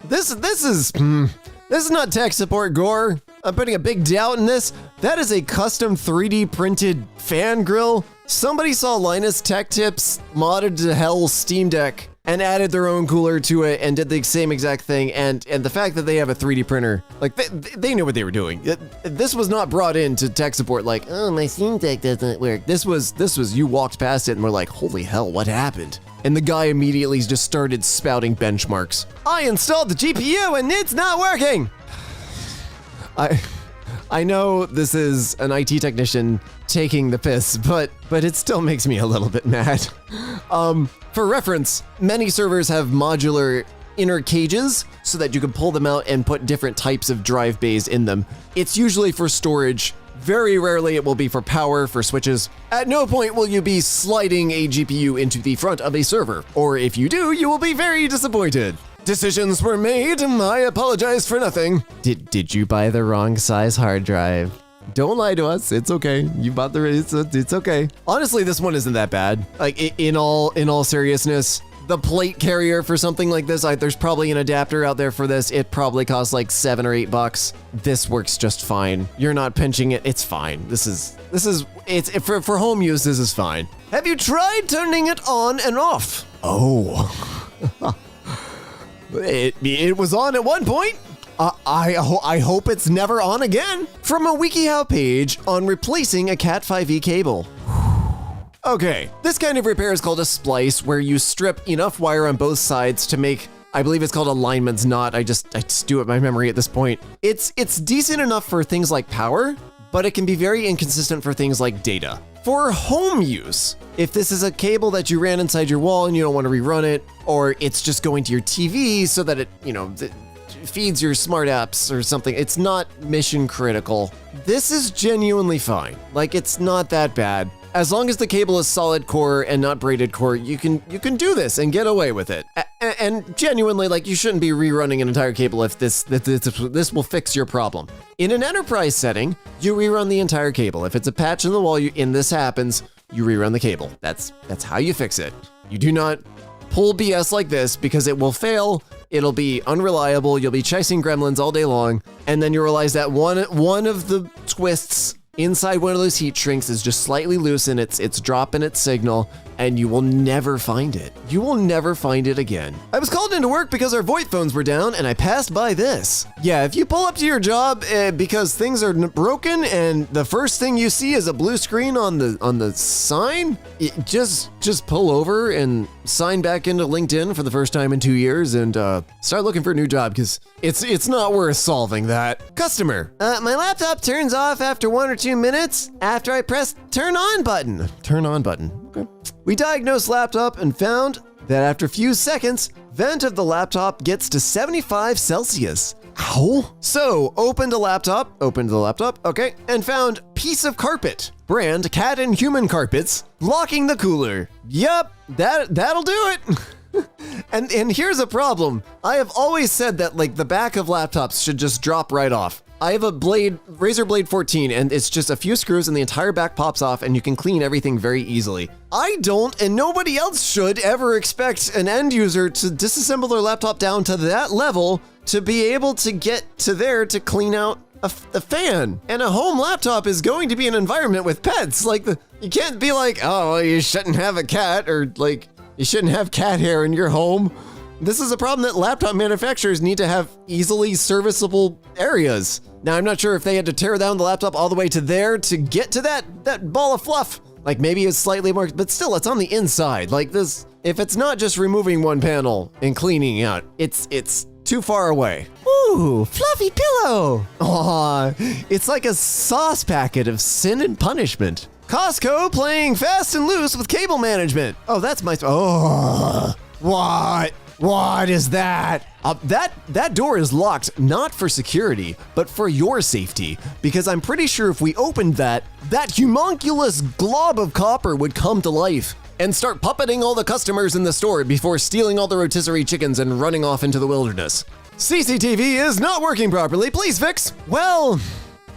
this is not tech support gore. I'm putting a big doubt in this. That is a custom 3D printed fan grill. Somebody saw Linus Tech Tips modded to hell Steam Deck and added their own cooler to it and did the same exact thing. And the fact that they have a 3D printer, like they knew what they were doing. This was not brought into tech support like, oh, my Steam Deck doesn't work. This was you walked past it and were like, holy hell, what happened? And the guy immediately just started spouting benchmarks. I installed the GPU and it's not working. I know this is an IT technician taking the piss, but it still makes me a little bit mad. For reference, many servers have modular inner cages so that you can pull them out and put different types of drive bays in them. It's usually for storage. Very rarely it will be for power, for switches. At no point will you be sliding a GPU into the front of a server, or if you do, you will be very disappointed. Decisions were made, I apologize for nothing. Did you buy the wrong size hard drive? Don't lie to us, it's okay. You bought it's okay. Honestly, this one isn't that bad. Like, in all seriousness, the plate carrier for something like this, there's probably an adapter out there for this. It probably costs like $7 or $8. This works just fine. You're not pinching it, it's fine. It's for home use, this is fine. Have you tried turning it on and off? Oh. It was on at one point. I hope it's never on again. From a WikiHow page on replacing a Cat5e cable. Okay, this kind of repair is called a splice, where you strip enough wire on both sides to make, I believe it's called a lineman's knot. I just do it by memory at this point. It's decent enough for things like power, but it can be very inconsistent for things like data. For home use, if this is a cable that you ran inside your wall and you don't want to rerun it, or it's just going to your TV so that it, feeds your smart apps or something, it's not mission critical. This is genuinely fine. Like, it's not that bad. As long as the cable is solid core and not braided core, you can do this and get away with it. And genuinely, like, you shouldn't be rerunning an entire cable if this will fix your problem. In an enterprise setting, you rerun the entire cable. If it's a patch in the wall and this happens, you rerun the cable. That's how you fix it. You do not pull BS like this because it will fail it'll be unreliable, you'll be chasing gremlins all day long, and then you realize that one of the twists inside one of those heat shrinks is just slightly loose and it's dropping its signal, and you will never find it. You will never find it again. I was called into work because our VoIP phones were down and I passed by this. Yeah, if you pull up to your job because things are broken and the first thing you see is a blue screen on the sign, just pull over and sign back into LinkedIn for the first time in 2 years and start looking for a new job, because it's not worth solving that. Customer, my laptop turns off after 1 or 2 minutes after I press turn on button. Turn on button, okay. We diagnosed laptop and found that after a few seconds, vent of the laptop gets to 75 Celsius. Ow. So, opened the laptop, okay, and found piece of carpet, brand cat and human carpets, blocking the cooler. Yep, that'll do it. And here's a problem. I have always said that like the back of laptops should just drop right off. I have a Razer Blade 14, and it's just a few screws and the entire back pops off and you can clean everything very easily. I don't, and nobody else should ever expect an end user to disassemble their laptop down to that level to be able to get to there to clean out a fan. And a home laptop is going to be an environment with pets. Like you can't be like, oh, you shouldn't have a cat, or like you shouldn't have cat hair in your home. This is a problem that laptop manufacturers need to have easily serviceable areas. Now, I'm not sure if they had to tear down the laptop all the way to there to get to that ball of fluff. Like maybe it's slightly more, but still it's on the inside. Like this, if it's not just removing one panel and cleaning out, it's too far away. Ooh, fluffy pillow. Aw, it's like a sauce packet of sin and punishment. Costco playing fast and loose with cable management. Oh, that's my, oh, what? What is that? That door is locked, not for security, but for your safety, because I'm pretty sure if we opened that homunculus glob of copper would come to life and start puppeting all the customers in the store before stealing all the rotisserie chickens and running off into the wilderness. CCTV is not working properly, please fix. Well,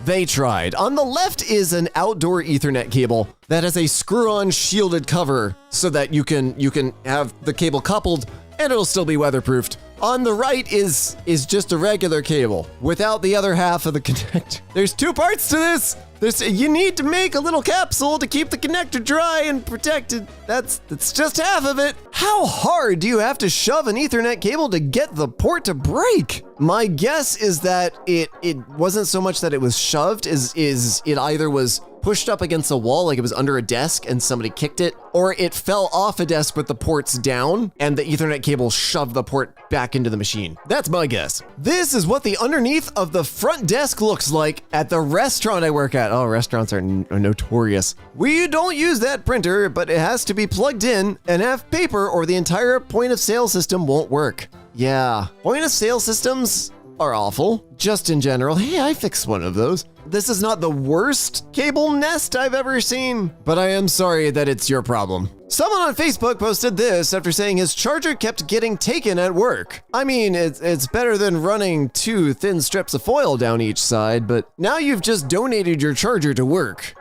they tried. On the left is an outdoor Ethernet cable that has a screw-on shielded cover so that you can have the cable coupled and it'll still be weatherproofed. On the right is just a regular cable without the other half of the connector. There's 2 parts to this. You need to make a little capsule to keep the connector dry and protected. That's just half of it. How hard do you have to shove an Ethernet cable to get the port to break? My guess is that it wasn't so much that it was shoved, is it either was pushed up against a wall, like it was under a desk and somebody kicked it, or it fell off a desk with the ports down and the Ethernet cable shoved the port back into the machine. That's my guess. This is what the underneath of the front desk looks like at the restaurant I work at. Oh, restaurants are notorious. We don't use that printer, but it has to be plugged in and have paper or the entire point of sale system won't work. Yeah, point of sale systems are awful, just in general. Hey, I fixed one of those. This is not the worst cable nest I've ever seen, but I am sorry that it's your problem. Someone on Facebook posted this after saying his charger kept getting taken at work. I mean, it's better than running 2 thin strips of foil down each side, but now you've just donated your charger to work.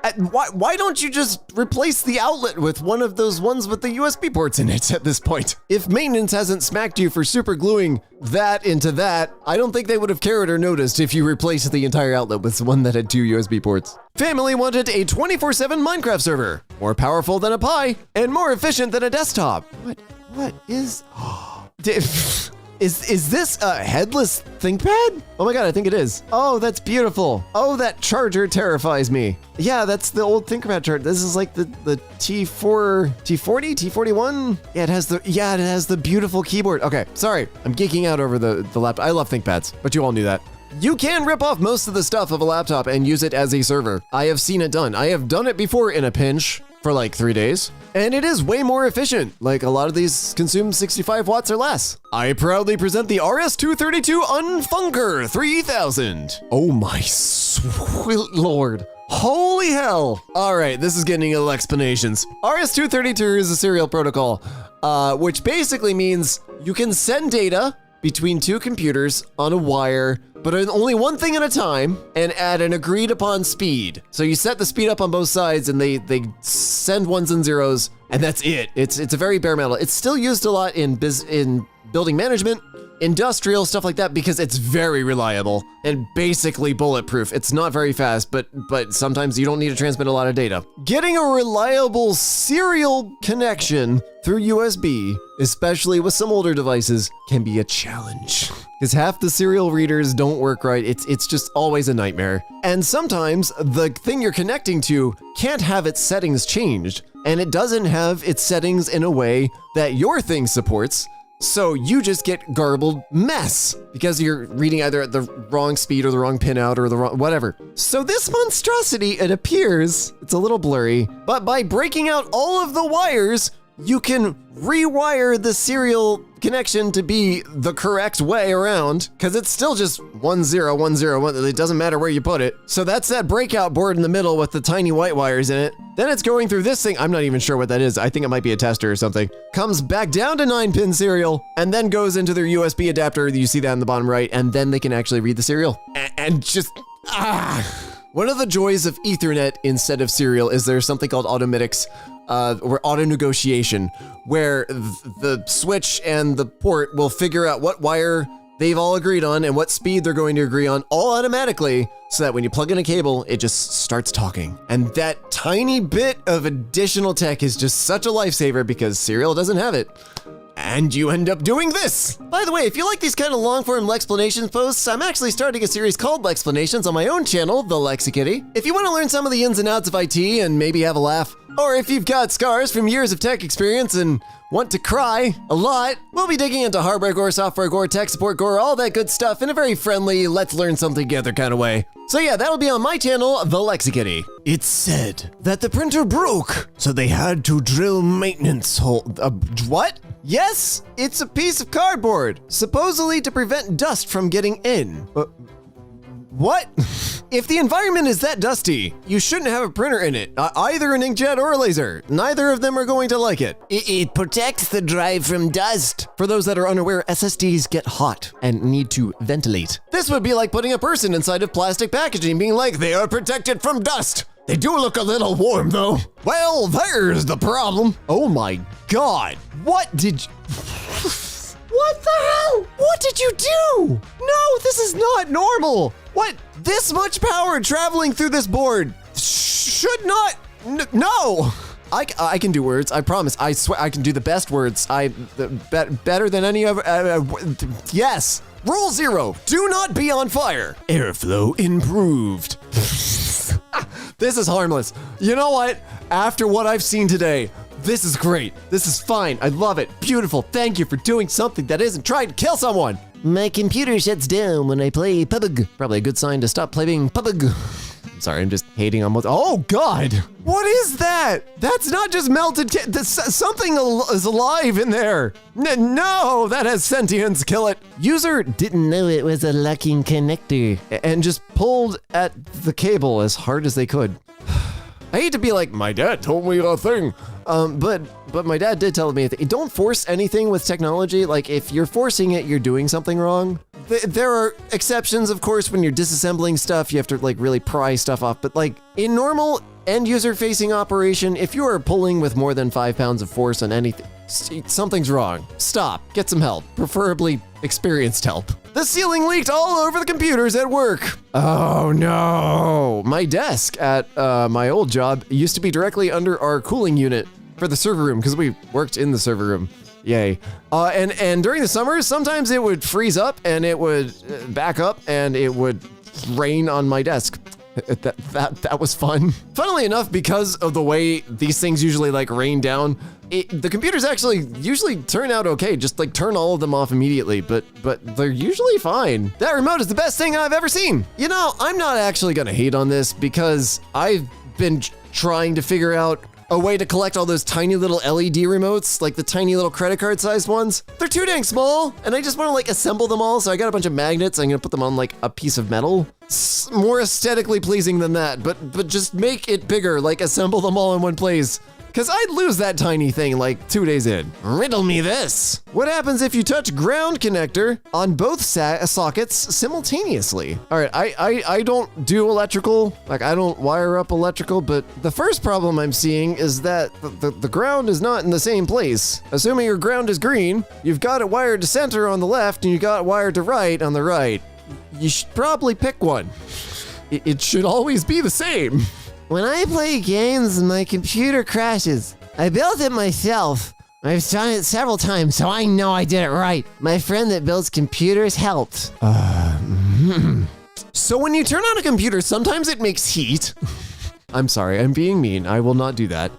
Why don't you just replace the outlet with one of those ones with the USB ports in it at this point? If maintenance hasn't smacked you for super gluing that into that, I don't think they would have cared or noticed if you replaced the entire outlet with one that had 2 USB ports. Family wanted a 24/7 Minecraft server, more powerful than a Pi and more efficient than a desktop. What is? Is this a headless ThinkPad? Oh my god, I think it is. Oh, that's beautiful. Oh, that charger terrifies me. Yeah, that's the old ThinkPad charger. This is like the T4, T40, T41. Yeah, it has the beautiful keyboard. Okay, sorry, I'm geeking out over the laptop. I love ThinkPads, but you all knew that. You can rip off most of the stuff of a laptop and use it as a server. I have seen it done. I have done it before in a pinch for like 3 days, and it is way more efficient. Like a lot of these consume 65 watts or less. I proudly present the RS-232 Unfunker 3000. Oh my sweet lord. Holy hell. All right, this is getting into explanations. RS-232 is a serial protocol, which basically means you can send data between 2 computers on a wire, but only one thing at a time, and at an agreed upon speed. So you set the speed up on both sides and they send ones and zeros, and that's it. It's a very bare metal. It's still used a lot in building management, industrial, stuff like that, because it's very reliable and basically bulletproof. It's not very fast, but sometimes you don't need to transmit a lot of data. Getting a reliable serial connection through USB, especially with some older devices, can be a challenge. Because half the serial readers don't work right. It's just always a nightmare. And sometimes the thing you're connecting to can't have its settings changed, and it doesn't have its settings in a way that your thing supports. So you just get garbled mess because you're reading either at the wrong speed or the wrong pinout or the wrong whatever. So this monstrosity, it appears, it's a little blurry, but by breaking out all of the wires, you can rewire the serial connection to be the correct way around, because it's still just 1010. It doesn't matter where you put it. So that's that breakout board in the middle with the tiny white wires in it. Then it's going through this thing. I'm not even sure what that is. I think it might be a tester or something. Comes back down to 9-pin serial and then goes into their USB adapter. You see that in the bottom right, and then they can actually read the serial. And just, One of the joys of Ethernet instead of serial is there's something called automatics, or auto negotiation, where the switch and the port will figure out what wire they've all agreed on and what speed they're going to agree on all automatically, so that when you plug in a cable, it just starts talking. And that tiny bit of additional tech is just such a lifesaver because serial doesn't have it. And you end up doing this. By the way, if you like these kind of long-form Lexplanations posts, I'm actually starting a series called Lexplanations on my own channel, the Lexi Kitty. If you want to learn some of the ins and outs of IT and maybe have a laugh, or if you've got scars from years of tech experience and want to cry a lot, we'll be digging into hardware gore, software gore, tech support gore, all that good stuff in a very friendly, let's learn something together kind of way. So yeah, that'll be on my channel, the Lexi Kitty. It's said that the printer broke, so they had to drill maintenance hole. What? Yes, it's a piece of cardboard, supposedly to prevent dust from getting in. What? If the environment is that dusty, you shouldn't have a printer in it, either an inkjet or a laser. Neither of them are going to like it. It protects the drive from dust. For those that are unaware, SSDs get hot and need to ventilate. This would be like putting a person inside of plastic packaging, being like, they are protected from dust. They do look a little warm though. Well, there's the problem. Oh my God. What did you... What the hell? What did you do? No, this is not normal. What? This much power traveling through this board should not... No. I can do words. I promise. I swear I can do the best words. Better than any other... yes. Rule 0. Do not be on fire. Airflow improved. This is harmless. You know what? After what I've seen today, this is great. This is fine. I love it. Beautiful. Thank you for doing something that isn't trying to kill someone. My computer shuts down when I play PUBG. Probably a good sign to stop playing PUBG. Sorry, I'm just hating on what... Oh, God. What is that? That's not just melted... Something is alive in there. No, that has sentience. Kill it. User didn't know it was a locking connector and just pulled at the cable as hard as they could. I hate to be like, my dad told me a thing. But my dad did tell me, don't force anything with technology. Like, if you're forcing it, you're doing something wrong. There are exceptions, of course, when you're disassembling stuff, you have to like really pry stuff off. But like in normal end user facing operation, if you are pulling with more than 5 pounds of force on anything, something's wrong. Stop, get some help, preferably experienced help. The ceiling leaked all over the computers at work. Oh no. My desk at my old job used to be directly under our cooling unit for the server room because we worked in the server room. Yay. And during the summers, sometimes it would freeze up and it would back up and it would rain on my desk. That was fun. Funnily enough, because of the way these things usually like rain down, the computers actually usually turn out okay. Just like turn all of them off immediately, but they're usually fine. That remote is the best thing I've ever seen. You know, I'm not actually gonna hate on this because I've been trying to figure out a way to collect all those tiny little LED remotes, like the tiny little credit card sized ones. They're too dang small, and I just wanna like assemble them all, so I got a bunch of magnets, I'm gonna put them on like a piece of metal. More aesthetically pleasing than that, but just make it bigger, like assemble them all in one place. Because I'd lose that tiny thing like 2 days in. Riddle me this. What happens if you touch ground connector on both sockets simultaneously? All right, I don't do electrical. Like, I don't wire up electrical, but the first problem I'm seeing is that the ground is not in the same place. Assuming your ground is green, you've got it wired to center on the left and you got it wired to right on the right. You should probably pick one. It should always be the same. When I play games, my computer crashes. I built it myself. I've done it several times, so I know I did it right. My friend that builds computers helped. So when you turn on a computer, sometimes it makes heat. I'm sorry, I'm being mean. I will not do that.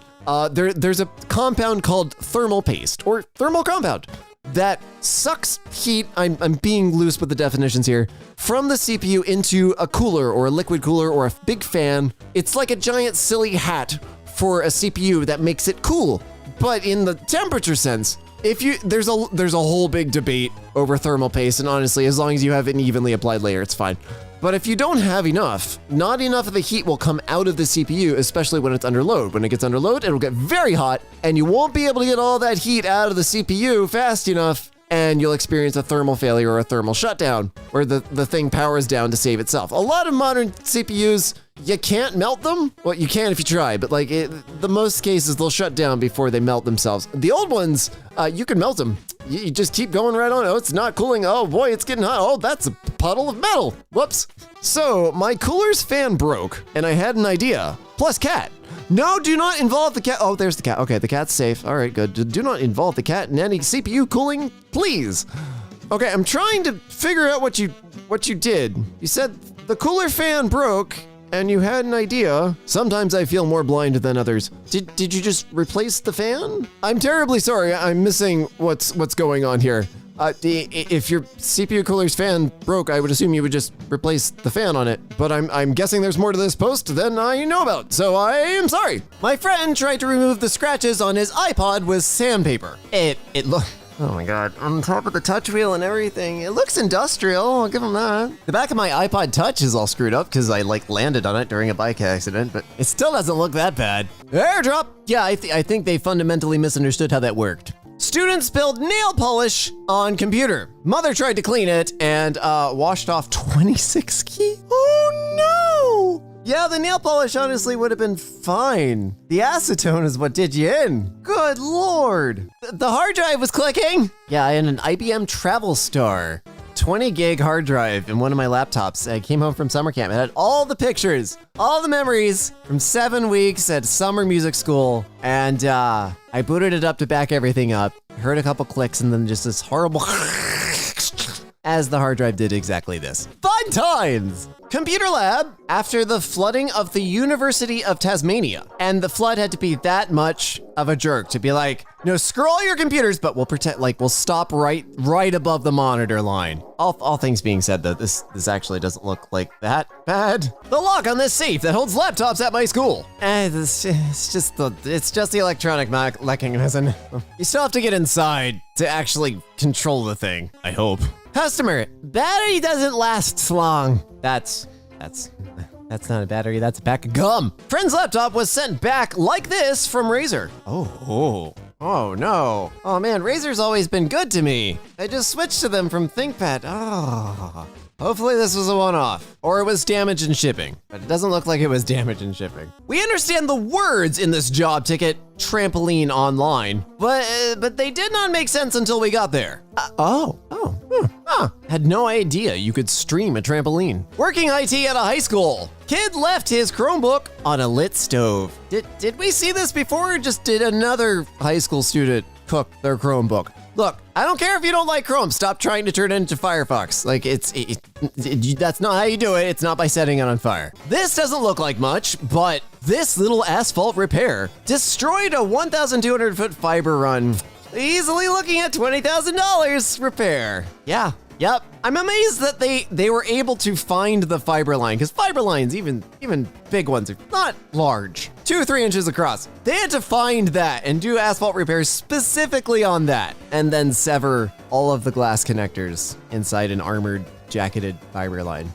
There's a compound called thermal paste, or thermal compound, that sucks heat, I'm being loose with the definitions here, from the CPU into a cooler or a liquid cooler or a big fan. It's like a giant silly hat for a CPU that makes it cool. But in the temperature sense, there's a whole big debate over thermal paste, and honestly, as long as you have an evenly applied layer, it's fine. But if you don't have enough, not enough of the heat will come out of the CPU, especially when it's under load. When it gets under load, it'll get very hot, and you won't be able to get all that heat out of the CPU fast enough, and you'll experience a thermal failure or a thermal shutdown, where the thing powers down to save itself. A lot of modern CPUs, you can't melt them. Well, you can if you try, but like the most cases, they'll shut down before they melt themselves. The old ones, you can melt them. You just keep going right on. Oh, it's not cooling. Oh boy, it's getting hot. Oh, that's a puddle of metal. Whoops. So my cooler's fan broke and I had an idea. Plus cat. No, do not involve the cat. Oh, there's the cat. Okay, the cat's safe. All right, good. Do not involve the cat in any CPU cooling, please. Okay, I'm trying to figure out what you did. You said the cooler fan broke and you had an idea. Sometimes I feel more blind than others. Did you just replace the fan? I'm terribly sorry. I'm missing what's going on here. If your CPU cooler's fan broke, I would assume you would just replace the fan on it. But I'm guessing there's more to this post than I know about, so I am sorry. My friend tried to remove the scratches on his iPod with sandpaper. It looked... Oh my God, on top of the touch wheel and everything. It looks industrial, I'll give him that. The back of my iPod Touch is all screwed up because I landed on it during a bike accident, but it still doesn't look that bad. Airdrop! Yeah, I think they fundamentally misunderstood how that worked. Student spilled nail polish on computer. Mother tried to clean it and washed off 26 keys. Oh no! Yeah, the nail polish honestly would have been fine. The acetone is what did you in. Good Lord. The hard drive was clicking. Yeah, I had an IBM Travel Star. 20 gig hard drive in one of my laptops. I came home from summer camp. It had all the pictures, all the memories from 7 weeks at summer music school. And I booted it up to back everything up. Heard a couple clicks and then just this horrible as the hard drive did exactly this. Fun times! Computer lab, after the flooding of the University of Tasmania. And the flood had to be that much of a jerk to be like, no, screw all your computers, but we'll pretend, like, we'll stop right above the monitor line. All things being said, though, this actually doesn't look like that bad. The lock on this safe that holds laptops at my school. It's just the electronic mechanism. You still have to get inside to actually control the thing, I hope. Customer, battery doesn't last long. That's not a battery, that's a pack of gum. Friend's laptop was sent back like this from Razer. Oh no. Oh man, Razer's always been good to me. I just switched to them from ThinkPad. Oh. Hopefully this was a one-off, or it was damage in shipping, but it doesn't look like it was damage in shipping. We understand the words in this job ticket, trampoline online, but they did not make sense until we got there. Had no idea you could stream a trampoline. Working IT at a high school. Kid left his Chromebook on a lit stove. Did we see this before, or just did another high school student cook their Chromebook? Look, I don't care if you don't like Chrome. Stop trying to turn it into Firefox. Like, that's not how you do it. It's not by setting it on fire. This doesn't look like much, but this little asphalt repair destroyed a 1,200 foot fiber run. Easily looking at $20,000 repair. Yeah. Yep. I'm amazed that they were able to find the fiber line, because fiber lines, even big ones, are not large. 2 or 3 inches across. They had to find that and do asphalt repairs specifically on that, and then sever all of the glass connectors inside an armored, jacketed fiber line.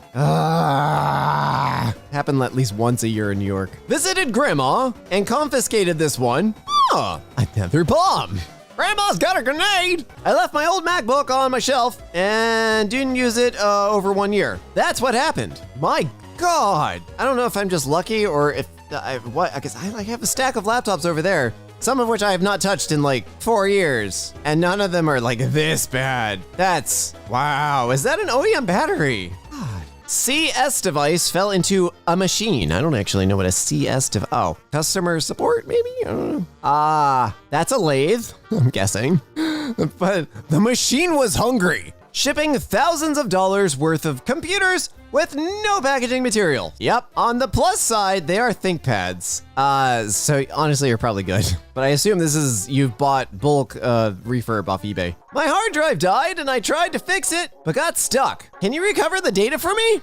Happened at least once a year in New York. Visited grandma and confiscated this one. Oh, another bomb. Grandma's got a grenade! I left my old MacBook on my shelf and didn't use it over 1 year. That's what happened. My God. I don't know if I'm just lucky or if I guess I have a stack of laptops over there, some of which I have not touched in like 4 years, and none of them are like this bad. That's, wow, is that an OEM battery? God. CS device fell into a machine. I don't actually know what a CS device, oh, customer support maybe? I don't know. That's a lathe, I'm guessing. But the machine was hungry, shipping thousands of dollars worth of computers with no packaging material. Yep, on the plus side, they are ThinkPads. So honestly, you're probably good. But I assume this is, you've bought bulk refurb off eBay. My hard drive died and I tried to fix it, but got stuck. Can you recover the data for me?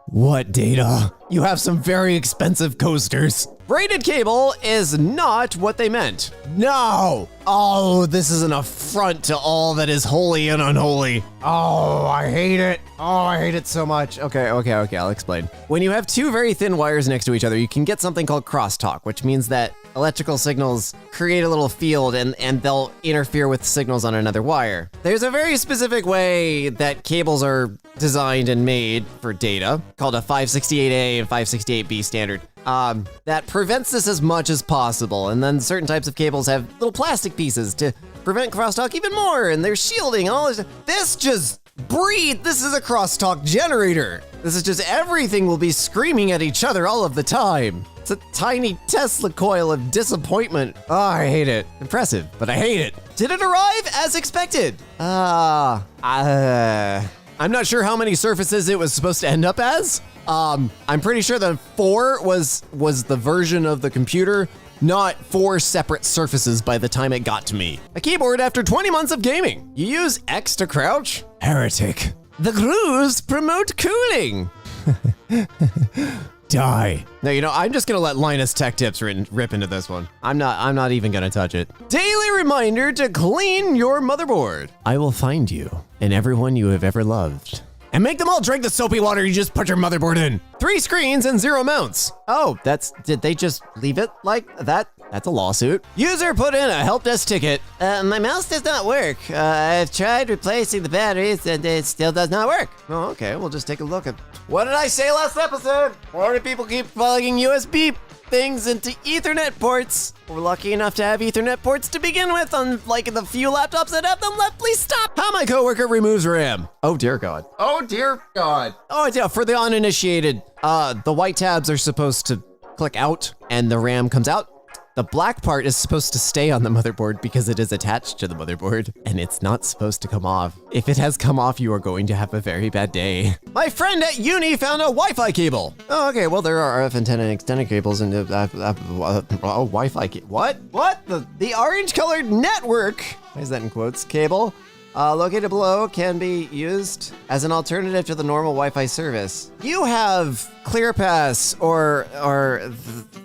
What data? You have some very expensive coasters. Braided cable is not what they meant. No! Oh, this is an affront to all that is holy and unholy. Oh, I hate it. Oh, I hate it so much. Okay, I'll explain. When you have two very thin wires next to each other, you can get something called crosstalk, which means that electrical signals create a little field and they'll interfere with signals on another wire. There's a very specific way that cables are designed and made for data, called a 568A and 568B standard, that prevents this as much as possible. And then certain types of cables have little plastic pieces to prevent crosstalk even more, and they're shielding and all this. This just breathe. This is a crosstalk generator. This is just everything will be screaming at each other all of the time. It's a tiny Tesla coil of disappointment. Oh, I hate it. Impressive, but I hate it. Did it arrive as expected? I'm not sure how many surfaces it was supposed to end up as. I'm pretty sure that 4 was the version of the computer, not 4 separate surfaces by the time it got to me. A keyboard after 20 months of gaming. You use X to crouch? Heretic. The grooves promote cooling. Die. No, you know, I'm just gonna let Linus Tech Tips rip into this one. I'm not even gonna touch it. Daily reminder to clean your motherboard. I will find you and everyone you have ever loved, and make them all drink the soapy water you just put your motherboard in. 3 screens and 0 mounts. Oh, did they just leave it like that? That's a lawsuit. User put in a help desk ticket. My mouse does not work. I've tried replacing the batteries and it still does not work. Oh, okay, we'll just take a look at, what did I say last episode? Why do people keep plugging USB things into Ethernet ports? We're lucky enough to have Ethernet ports to begin with on like the few laptops that have them left. Please stop. How my coworker removes RAM. Oh dear God. Oh dear God. Oh yeah, for the uninitiated, the white tabs are supposed to click out and the RAM comes out. The black part is supposed to stay on the motherboard because it is attached to the motherboard and it's not supposed to come off. If it has come off, you are going to have a very bad day. My friend at uni found a Wi-Fi cable. Oh, okay, well there are RF antenna and extended cables and Wi-Fi what? What? The orange colored network, why is that in quotes, cable, located below can be used as an alternative to the normal Wi-Fi service. You have ClearPass or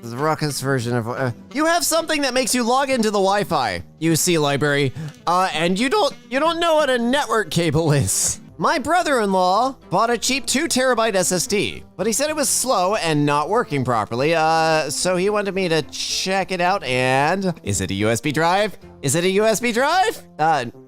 the Ruckus version of, you have something that makes you log into the Wi-Fi UC library, and you don't know what a network cable is. My brother-in-law bought a cheap 2 terabyte SSD, but he said it was slow and not working properly, so he wanted me to check it out, and is it a USB drive? Is it a USB drive?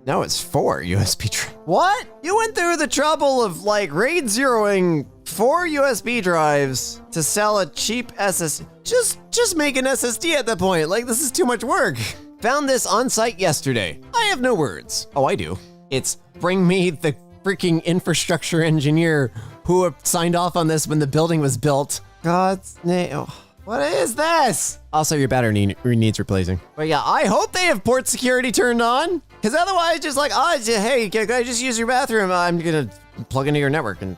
No, it's 4 USB drive. What? You went through the trouble of like raid zeroing 4 USB drives to sell a cheap SSD. Just make an SSD at that point. Like, this is too much work. Found this on site yesterday. I have no words. Oh, I do. It's bring me the freaking infrastructure engineer who signed off on this when the building was built. God's name. Oh, what is this? Also, your battery needs replacing. But yeah, I hope they have port security turned on, because otherwise, just like, hey, can I just use your bathroom? I'm gonna plug into your network and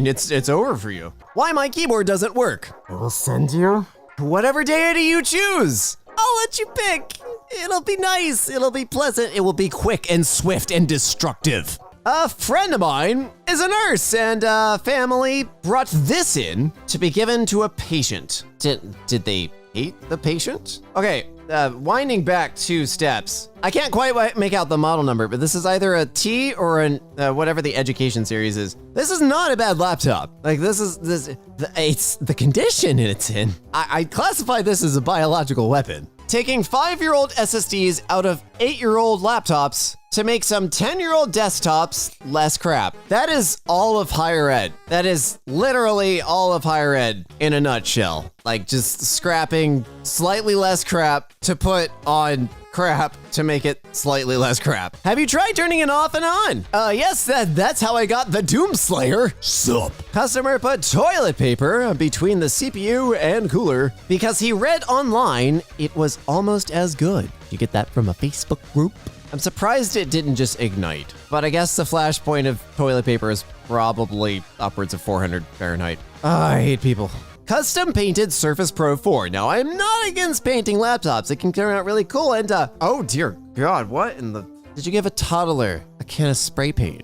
it's over for you. Why my keyboard doesn't work? I will send you whatever deity you choose. I'll let you pick. It'll be nice. It'll be pleasant. It will be quick and swift and destructive. A friend of mine is a nurse, and family brought this in to be given to a patient. Did they hate the patient? Okay, winding back 2 steps. I can't quite make out the model number, but this is either a T or an whatever the education series is. This is not a bad laptop. Like it's the condition it's in. I classify this as a biological weapon. taking 5-year-old SSDs out of 8-year-old laptops to make some 10-year-old desktops less crap. That is all of higher ed. That is literally all of higher ed in a nutshell. Like just scrapping slightly less crap to put on crap to make it slightly less crap. Have you tried turning it off and on? Yes, that's how I got the Doomslayer. Sup. Customer put toilet paper between the CPU and cooler because he read online it was almost as good. You get that from a Facebook group? I'm surprised it didn't just ignite, but I guess the flash point of toilet paper is probably upwards of 400 Fahrenheit. I hate people. Custom painted Surface Pro 4. Now, I'm not against painting laptops. It can turn out really cool. And, oh dear God, what in the... Did you give a toddler a can of spray paint?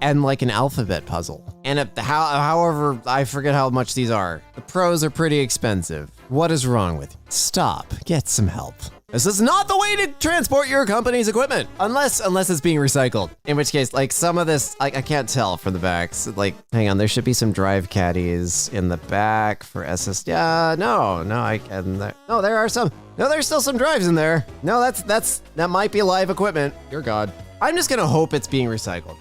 And like an alphabet puzzle? And however, I forget how much these are. The pros are pretty expensive. What is wrong with you? Stop. Get some help. This is not the way to transport your company's equipment, unless it's being recycled. In which case, like some of this, I can't tell from the backs. Like, hang on, there should be some drive caddies in the back for SS. Yeah, no, there are some. No, there's still some drives in there. No, that might be live equipment. Dear God. I'm just gonna hope it's being recycled.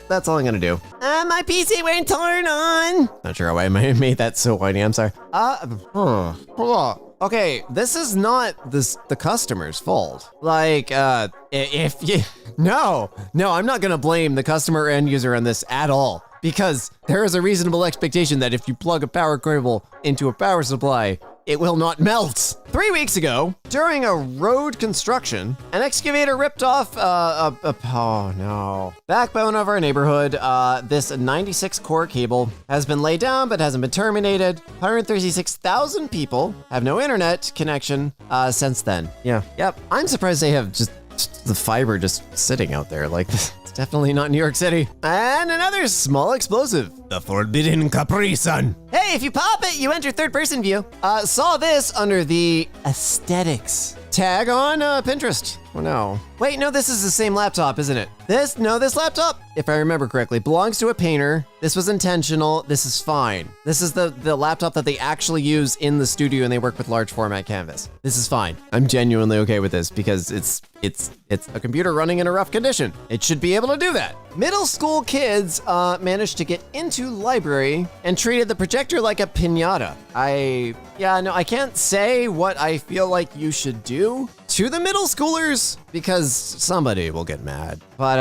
That's all I'm gonna do. My PC won't turn on. Not sure why I made that so whiny. I'm sorry. Hold on. Okay, this is not the customer's fault. Like, if you... No, I'm not gonna blame the customer or end user on this at all. Because there is a reasonable expectation that if you plug a power cable into a power supply, it will not melt. 3 weeks ago, during a road construction, an excavator ripped off backbone of our neighborhood. This 96 core cable has been laid down but hasn't been terminated. 136,000 people have no internet connection since then. Yeah, yep. I'm surprised they have just the fiber just sitting out there like this. Definitely not New York City. And another small explosive. The Forbidden Capri Sun. Hey, if you pop it, you enter third person view. Saw this under the aesthetics tag on Pinterest. Oh no. Wait, no, this is the same laptop, isn't it? This laptop, if I remember correctly, belongs to a painter. This was intentional. This is fine. This is the laptop that they actually use in the studio and they work with large format canvas. This is fine. I'm genuinely okay with this because it's a computer running in a rough condition. It should be able to do that. Middle school kids managed to get into library and treated the projector like a piñata. I can't say what I feel like you should do to the middle schoolers because somebody will get mad. But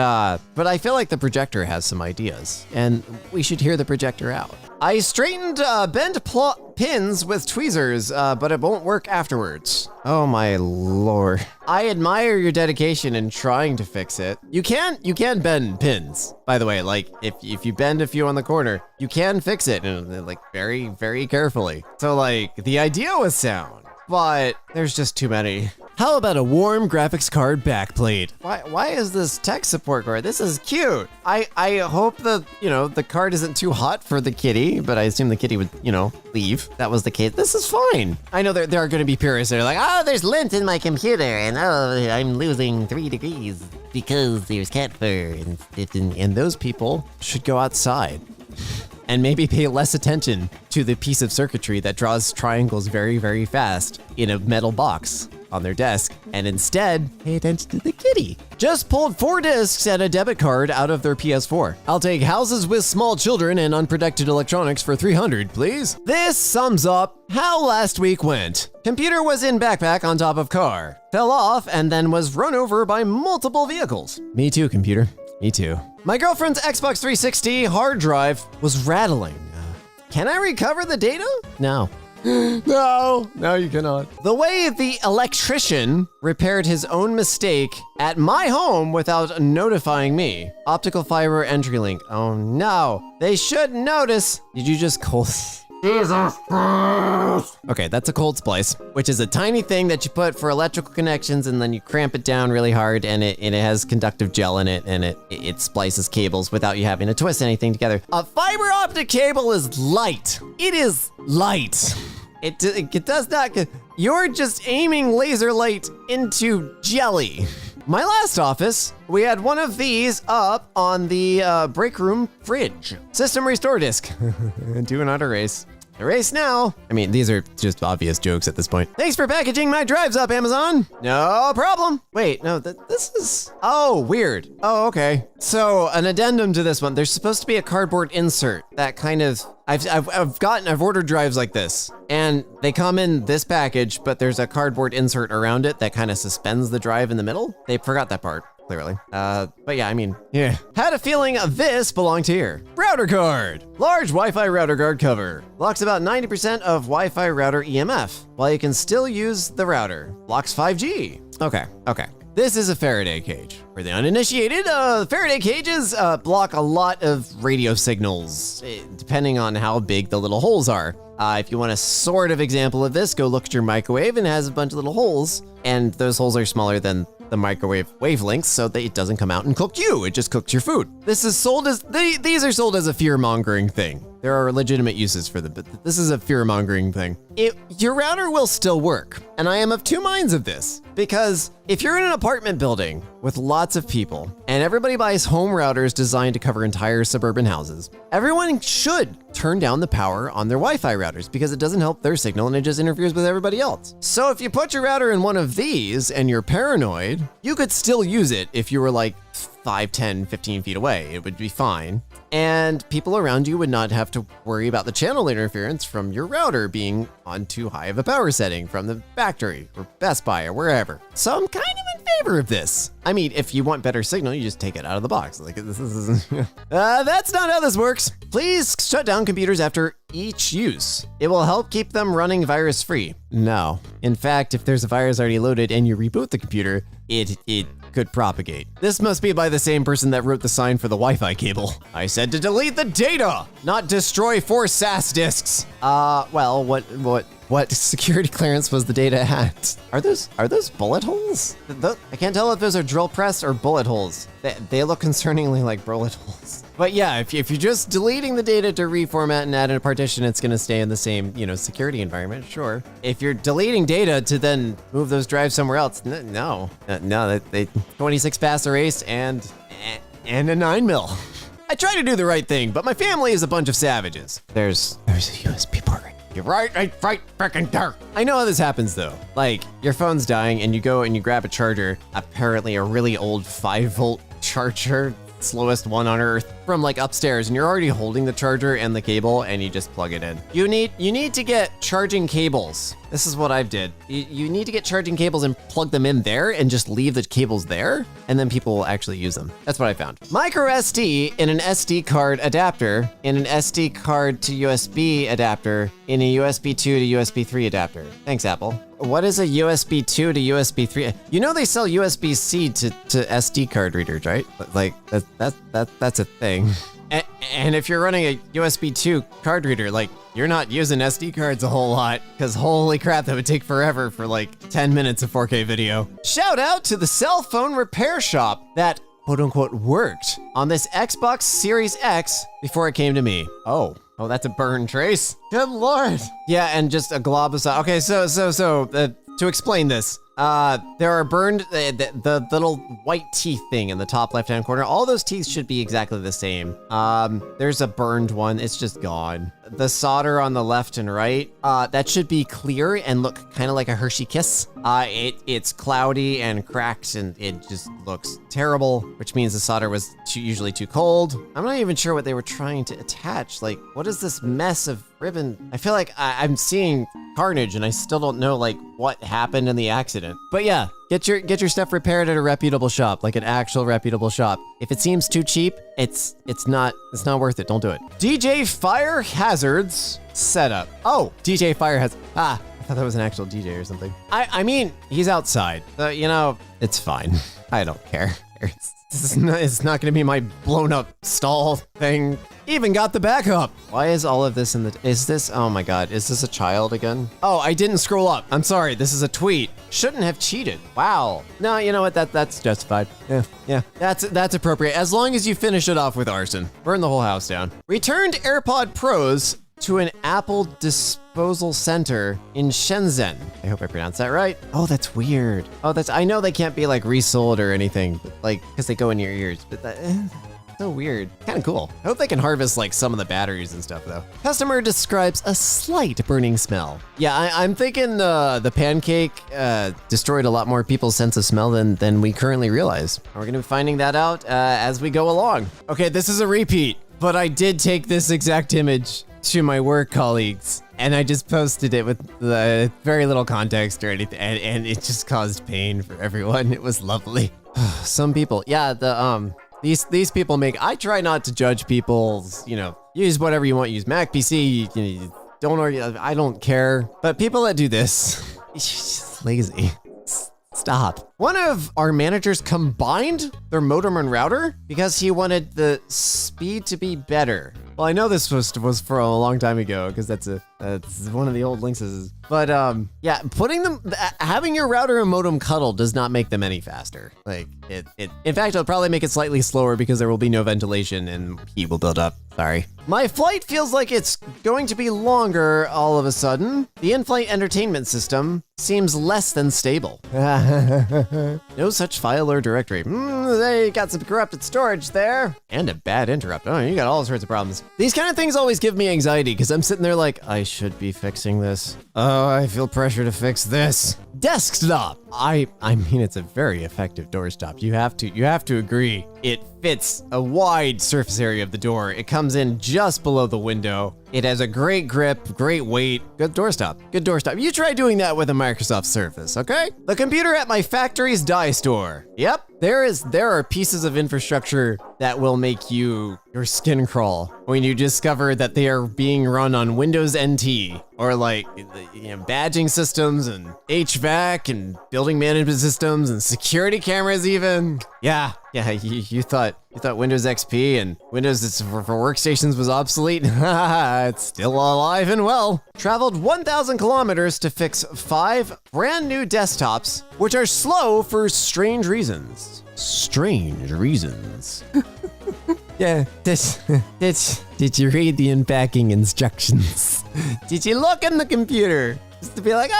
I feel like the projector has some ideas and we should hear the projector out. I straightened bent pins with tweezers, but it won't work afterwards. Oh my lord. I admire your dedication in trying to fix it. You can bend pins, by the way. Like if you bend a few on the corner, you can fix it and like very, very carefully. So like the idea was sound, but there's just too many. How about a warm graphics card backplate? Why is this tech support card? This is cute. I hope the card isn't too hot for the kitty, but I assume the kitty would, leave. That was the case. This is fine. I know there are gonna be purists that are like, oh, there's lint in my computer and oh, I'm losing 3 degrees because there's cat fur. And those people should go outside and maybe pay less attention to the piece of circuitry that draws triangles very, very fast in a metal box on their desk, and instead pay attention to the kitty. Just pulled 4 discs and a debit card out of their PS4. I'll take houses with small children and unprotected electronics for $300, please. This sums up how last week went. Computer was in backpack on top of car, fell off, and then was run over by multiple vehicles. Me too, computer. Me too. My girlfriend's Xbox 360 hard drive was rattling. Can I recover the data? No. No, you cannot. The way the electrician repaired his own mistake at my home without notifying me. Optical fiber entry link. Oh no, they should notice. Did you just cold? Jesus Christ. Okay, that's a cold splice, which is a tiny thing that you put for electrical connections and then you cramp it down really hard and it has conductive gel in it and it splices cables without you having to twist anything together. A fiber optic cable is light. It is light. It does not, you're just aiming laser light into jelly. My last office, we had one of these up on the break room fridge. System restore disk. Do an auto erase. Erase now. I mean, these are just obvious jokes at this point. Thanks for packaging my drives up, Amazon. No problem. Wait, no, this is, oh, weird. Oh, okay. So an addendum to this one, there's supposed to be a cardboard insert that kind of, I've ordered drives like this, and they come in this package, but there's a cardboard insert around it that kind of suspends the drive in the middle. They forgot that part. Clearly. But yeah, I mean, yeah. Had a feeling this belonged here. Router card. Large Wi-Fi router guard cover. Blocks about 90% of Wi-Fi router EMF, while you can still use the router. Blocks 5G. Okay. This is a Faraday cage. For the uninitiated, Faraday cages block a lot of radio signals, depending on how big the little holes are. If you want a sort of example of this, go look at your microwave, and it has a bunch of little holes, and those holes are smaller than the microwave wavelengths, so that it doesn't come out and cook you. It just cooks your food. This is sold as, these are sold as a fear-mongering thing. There are legitimate uses for them, but this is a fear-mongering thing. Your router will still work, and I am of two minds of this, because if you're in an apartment building with lots of people, and everybody buys home routers designed to cover entire suburban houses, everyone should turn down the power on their Wi-Fi routers because it doesn't help their signal and it just interferes with everybody else. So if you put your router in one of these and you're paranoid, you could still use it if you were like 5, 10, 15 feet away. It would be fine. And people around you would not have to worry about the channel interference from your router being on too high of a power setting from the factory or Best Buy or wherever. So I'm kind of in favor of this. I mean, if you want better signal, you just take it out of the box. Like this is that's not how this works. Please shut down computers after each use. It will help keep them running virus-free. No. In fact, if there's a virus already loaded and you reboot the computer, it could propagate. This must be by the same person that wrote the sign for the Wi-Fi cable. I said to delete the data, not destroy 4 SAS disks. Well, what security clearance was the data at? Are those bullet holes? I can't tell if those are drill press or bullet holes. They look concerningly like bullet holes. But yeah, if you're just deleting the data to reformat and add in a partition, it's gonna stay in the same, security environment, sure. If you're deleting data to then move those drives somewhere else, no, they 26 pass erase and a 9mm. I try to do the right thing, but my family is a bunch of savages. There's a USB port right. You're right, frickin' dark. I know how this happens though. Like, your phone's dying and you go and you grab a charger, apparently a really old 5-volt charger, slowest one on earth, from like upstairs, and you're already holding the charger and the cable and you just plug it in. You need to get charging cables. This is what I've did. You need to get charging cables and plug them in there and just leave the cables there, and then people will actually use them. That's what I found. Micro SD in an SD card adapter, in an SD card to USB adapter, in a USB 2 to USB 3 adapter. Thanks, Apple. What is a USB 2 to USB 3? You know they sell USB-C to SD card readers, right? Like that's a thing. And if you're running a USB 2 card reader, like, you're not using SD cards a whole lot, because holy crap, that would take forever for like 10 minutes of 4K video. Shout out to the cell phone repair shop that quote unquote worked on this Xbox Series X before it came to me. Oh, that's a burn trace. Good Lord. Yeah, and just a glob of sauce. Okay, so to explain this, there are burned, the little white teeth thing in the top left-hand corner. All those teeth should be exactly the same. There's a burned one. It's just gone. The solder on the left and right, that should be clear and look kind of like a Hershey Kiss. It's cloudy and cracked and it just looks terrible, which means the solder was usually too cold. I'm not even sure what they were trying to attach. Like, what is this mess of ribbon? I feel like I'm seeing carnage and I still don't know like what happened in the accident. But yeah, get your stuff repaired at a reputable shop, like an actual reputable shop. If it seems too cheap, it's not worth it. Don't do it. DJ Fire Hazards setup. Oh, DJ Fire has I thought that was an actual DJ or something. I mean, he's outside. So, it's fine. I don't care. It's not gonna be my blown up stall thing. Even got the backup. Why is all of this is this, oh my God, is this a child again? Oh, I didn't scroll up. I'm sorry, this is a tweet. Shouldn't have cheated. Wow. No, you know what, that's justified. Yeah, that's appropriate. As long as you finish it off with arson. Burn the whole house down. Returned AirPod Pros to an Apple disposal center in Shenzhen. I hope I pronounced that right. Oh, that's weird. Oh, I know they can't be like resold or anything, but like, because they go in your ears, but So weird. Kind of cool. I hope they can harvest like some of the batteries and stuff though. Customer describes a slight burning smell. Yeah, I'm thinking the pancake destroyed a lot more people's sense of smell than we currently realize. We're gonna be finding that out as we go along. Okay, this is a repeat, but I did take this exact image to my work colleagues, and I just posted it with very little context or anything, and it just caused pain for everyone. It was lovely. Some people, yeah, these people I try not to judge people's, use whatever you want, use Mac, PC, don't argue, I don't care. But people that do this, it's just lazy. Stop. One of our managers combined their modem and router because he wanted the speed to be better. Well, I know this was for a long time ago because that's one of the old Lynxes. But yeah, having your router and modem cuddled does not make them any faster. Like in fact, it'll probably make it slightly slower because there will be no ventilation and heat will build up. Sorry. My flight feels like it's going to be longer all of a sudden. The in-flight entertainment system seems less than stable. No such file or directory. They got some corrupted storage there. And a bad interrupt. Oh, you got all sorts of problems. These kind of things always give me anxiety because I'm sitting there like, I should be fixing this. Oh, I feel pressure to fix this. Desktop. I mean, it's a very effective doorstop. You have to agree. It fits a wide surface area of the door. It comes in just below the window. It has a great grip, great weight. Good doorstop. Good doorstop. You try doing that with a Microsoft Surface, okay? The computer at my factory's die store. Yep. There are pieces of infrastructure that will make your skin crawl when you discover that they are being run on Windows NT or like badging systems and HVAC and building management systems and security cameras even. Yeah, you thought Windows XP and Windows for workstations was obsolete? It's still alive and well. Traveled 1,000 kilometers to fix 5 brand new desktops, which are slow for strange reasons. Strange reasons. Yeah, did you read the unpacking instructions? Did you look in the computer? Just to be like,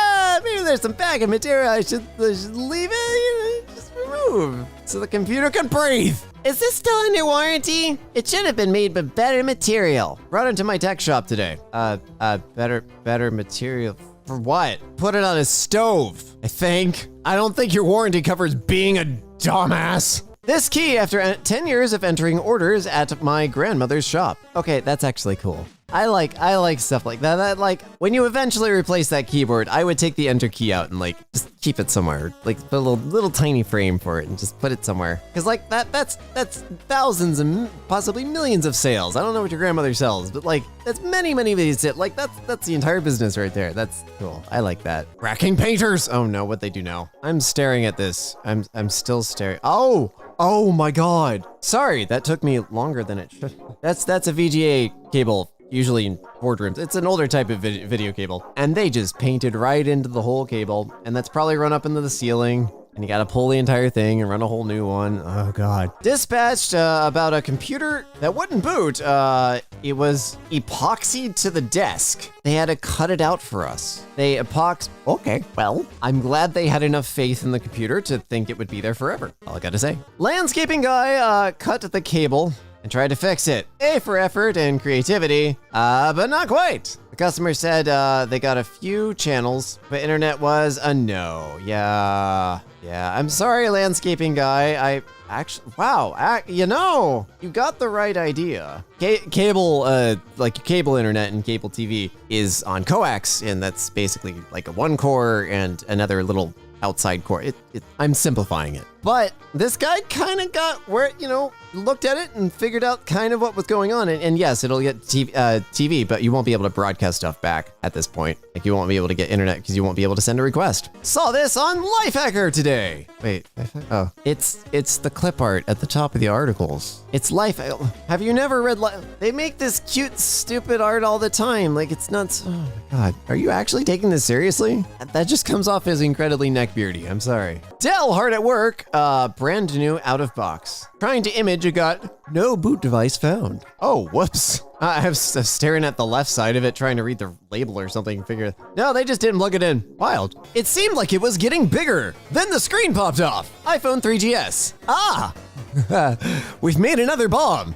maybe there's some packing material I should leave it, just remove, so the computer can breathe. Is this still under warranty? It should have been made with better material. Brought into my tech shop today. Better material for what? Put it on a stove, I think. I don't think your warranty covers being a dumbass. This key after 10 years of entering orders at my grandmother's shop. Okay, that's actually cool. I like stuff like that. Like when you eventually replace that keyboard, I would take the enter key out and like just keep it somewhere. Like put a little tiny frame for it and just put it somewhere. Cause like that's thousands and possibly millions of sales. I don't know what your grandmother sells, but like that's many of these. Like that's the entire business right there. That's cool. I like that. Racking painters. Oh no, what they do now. I'm staring at this. I'm still staring. Oh my God. Sorry, that took me longer than it should. That's a VGA cable. Usually in boardrooms. It's an older type of video cable. And they just painted right into the whole cable. And that's probably run up into the ceiling. And you gotta pull the entire thing and run a whole new one. Oh God. Dispatched about a computer that wouldn't boot. It was epoxied to the desk. They had to cut it out for us. They okay, well, I'm glad they had enough faith in the computer to think it would be there forever. All I gotta say. Landscaping guy cut the cable and tried to fix it. A for effort and creativity, but not quite. The customer said they got a few channels, but internet was a no. Yeah, I'm sorry, landscaping guy. You got the right idea. Cable, like cable internet and cable TV is on coax, and that's basically like a one core and another little outside core. I'm simplifying it. But this guy kind of got where, looked at it and figured out kind of what was going on. And yes, it'll get TV, but you won't be able to broadcast stuff back at this point. Like you won't be able to get internet because you won't be able to send a request. Saw this on Lifehacker today. Wait, oh, it's the clip art at the top of the articles. It's Life. Have you never read They make this cute, stupid art all the time. Like it's nuts. Oh my God. Are you actually taking this seriously? That just comes off as incredibly neckbeardy. I'm sorry. Dell hard at work. Brand new out of box. Trying to image, it got no boot device found. Oh, whoops. I was staring at the left side of it, trying to read the label or something and figure, no, they just didn't plug it in. Wild. It seemed like it was getting bigger. Then the screen popped off. iPhone 3GS. We've made another bomb.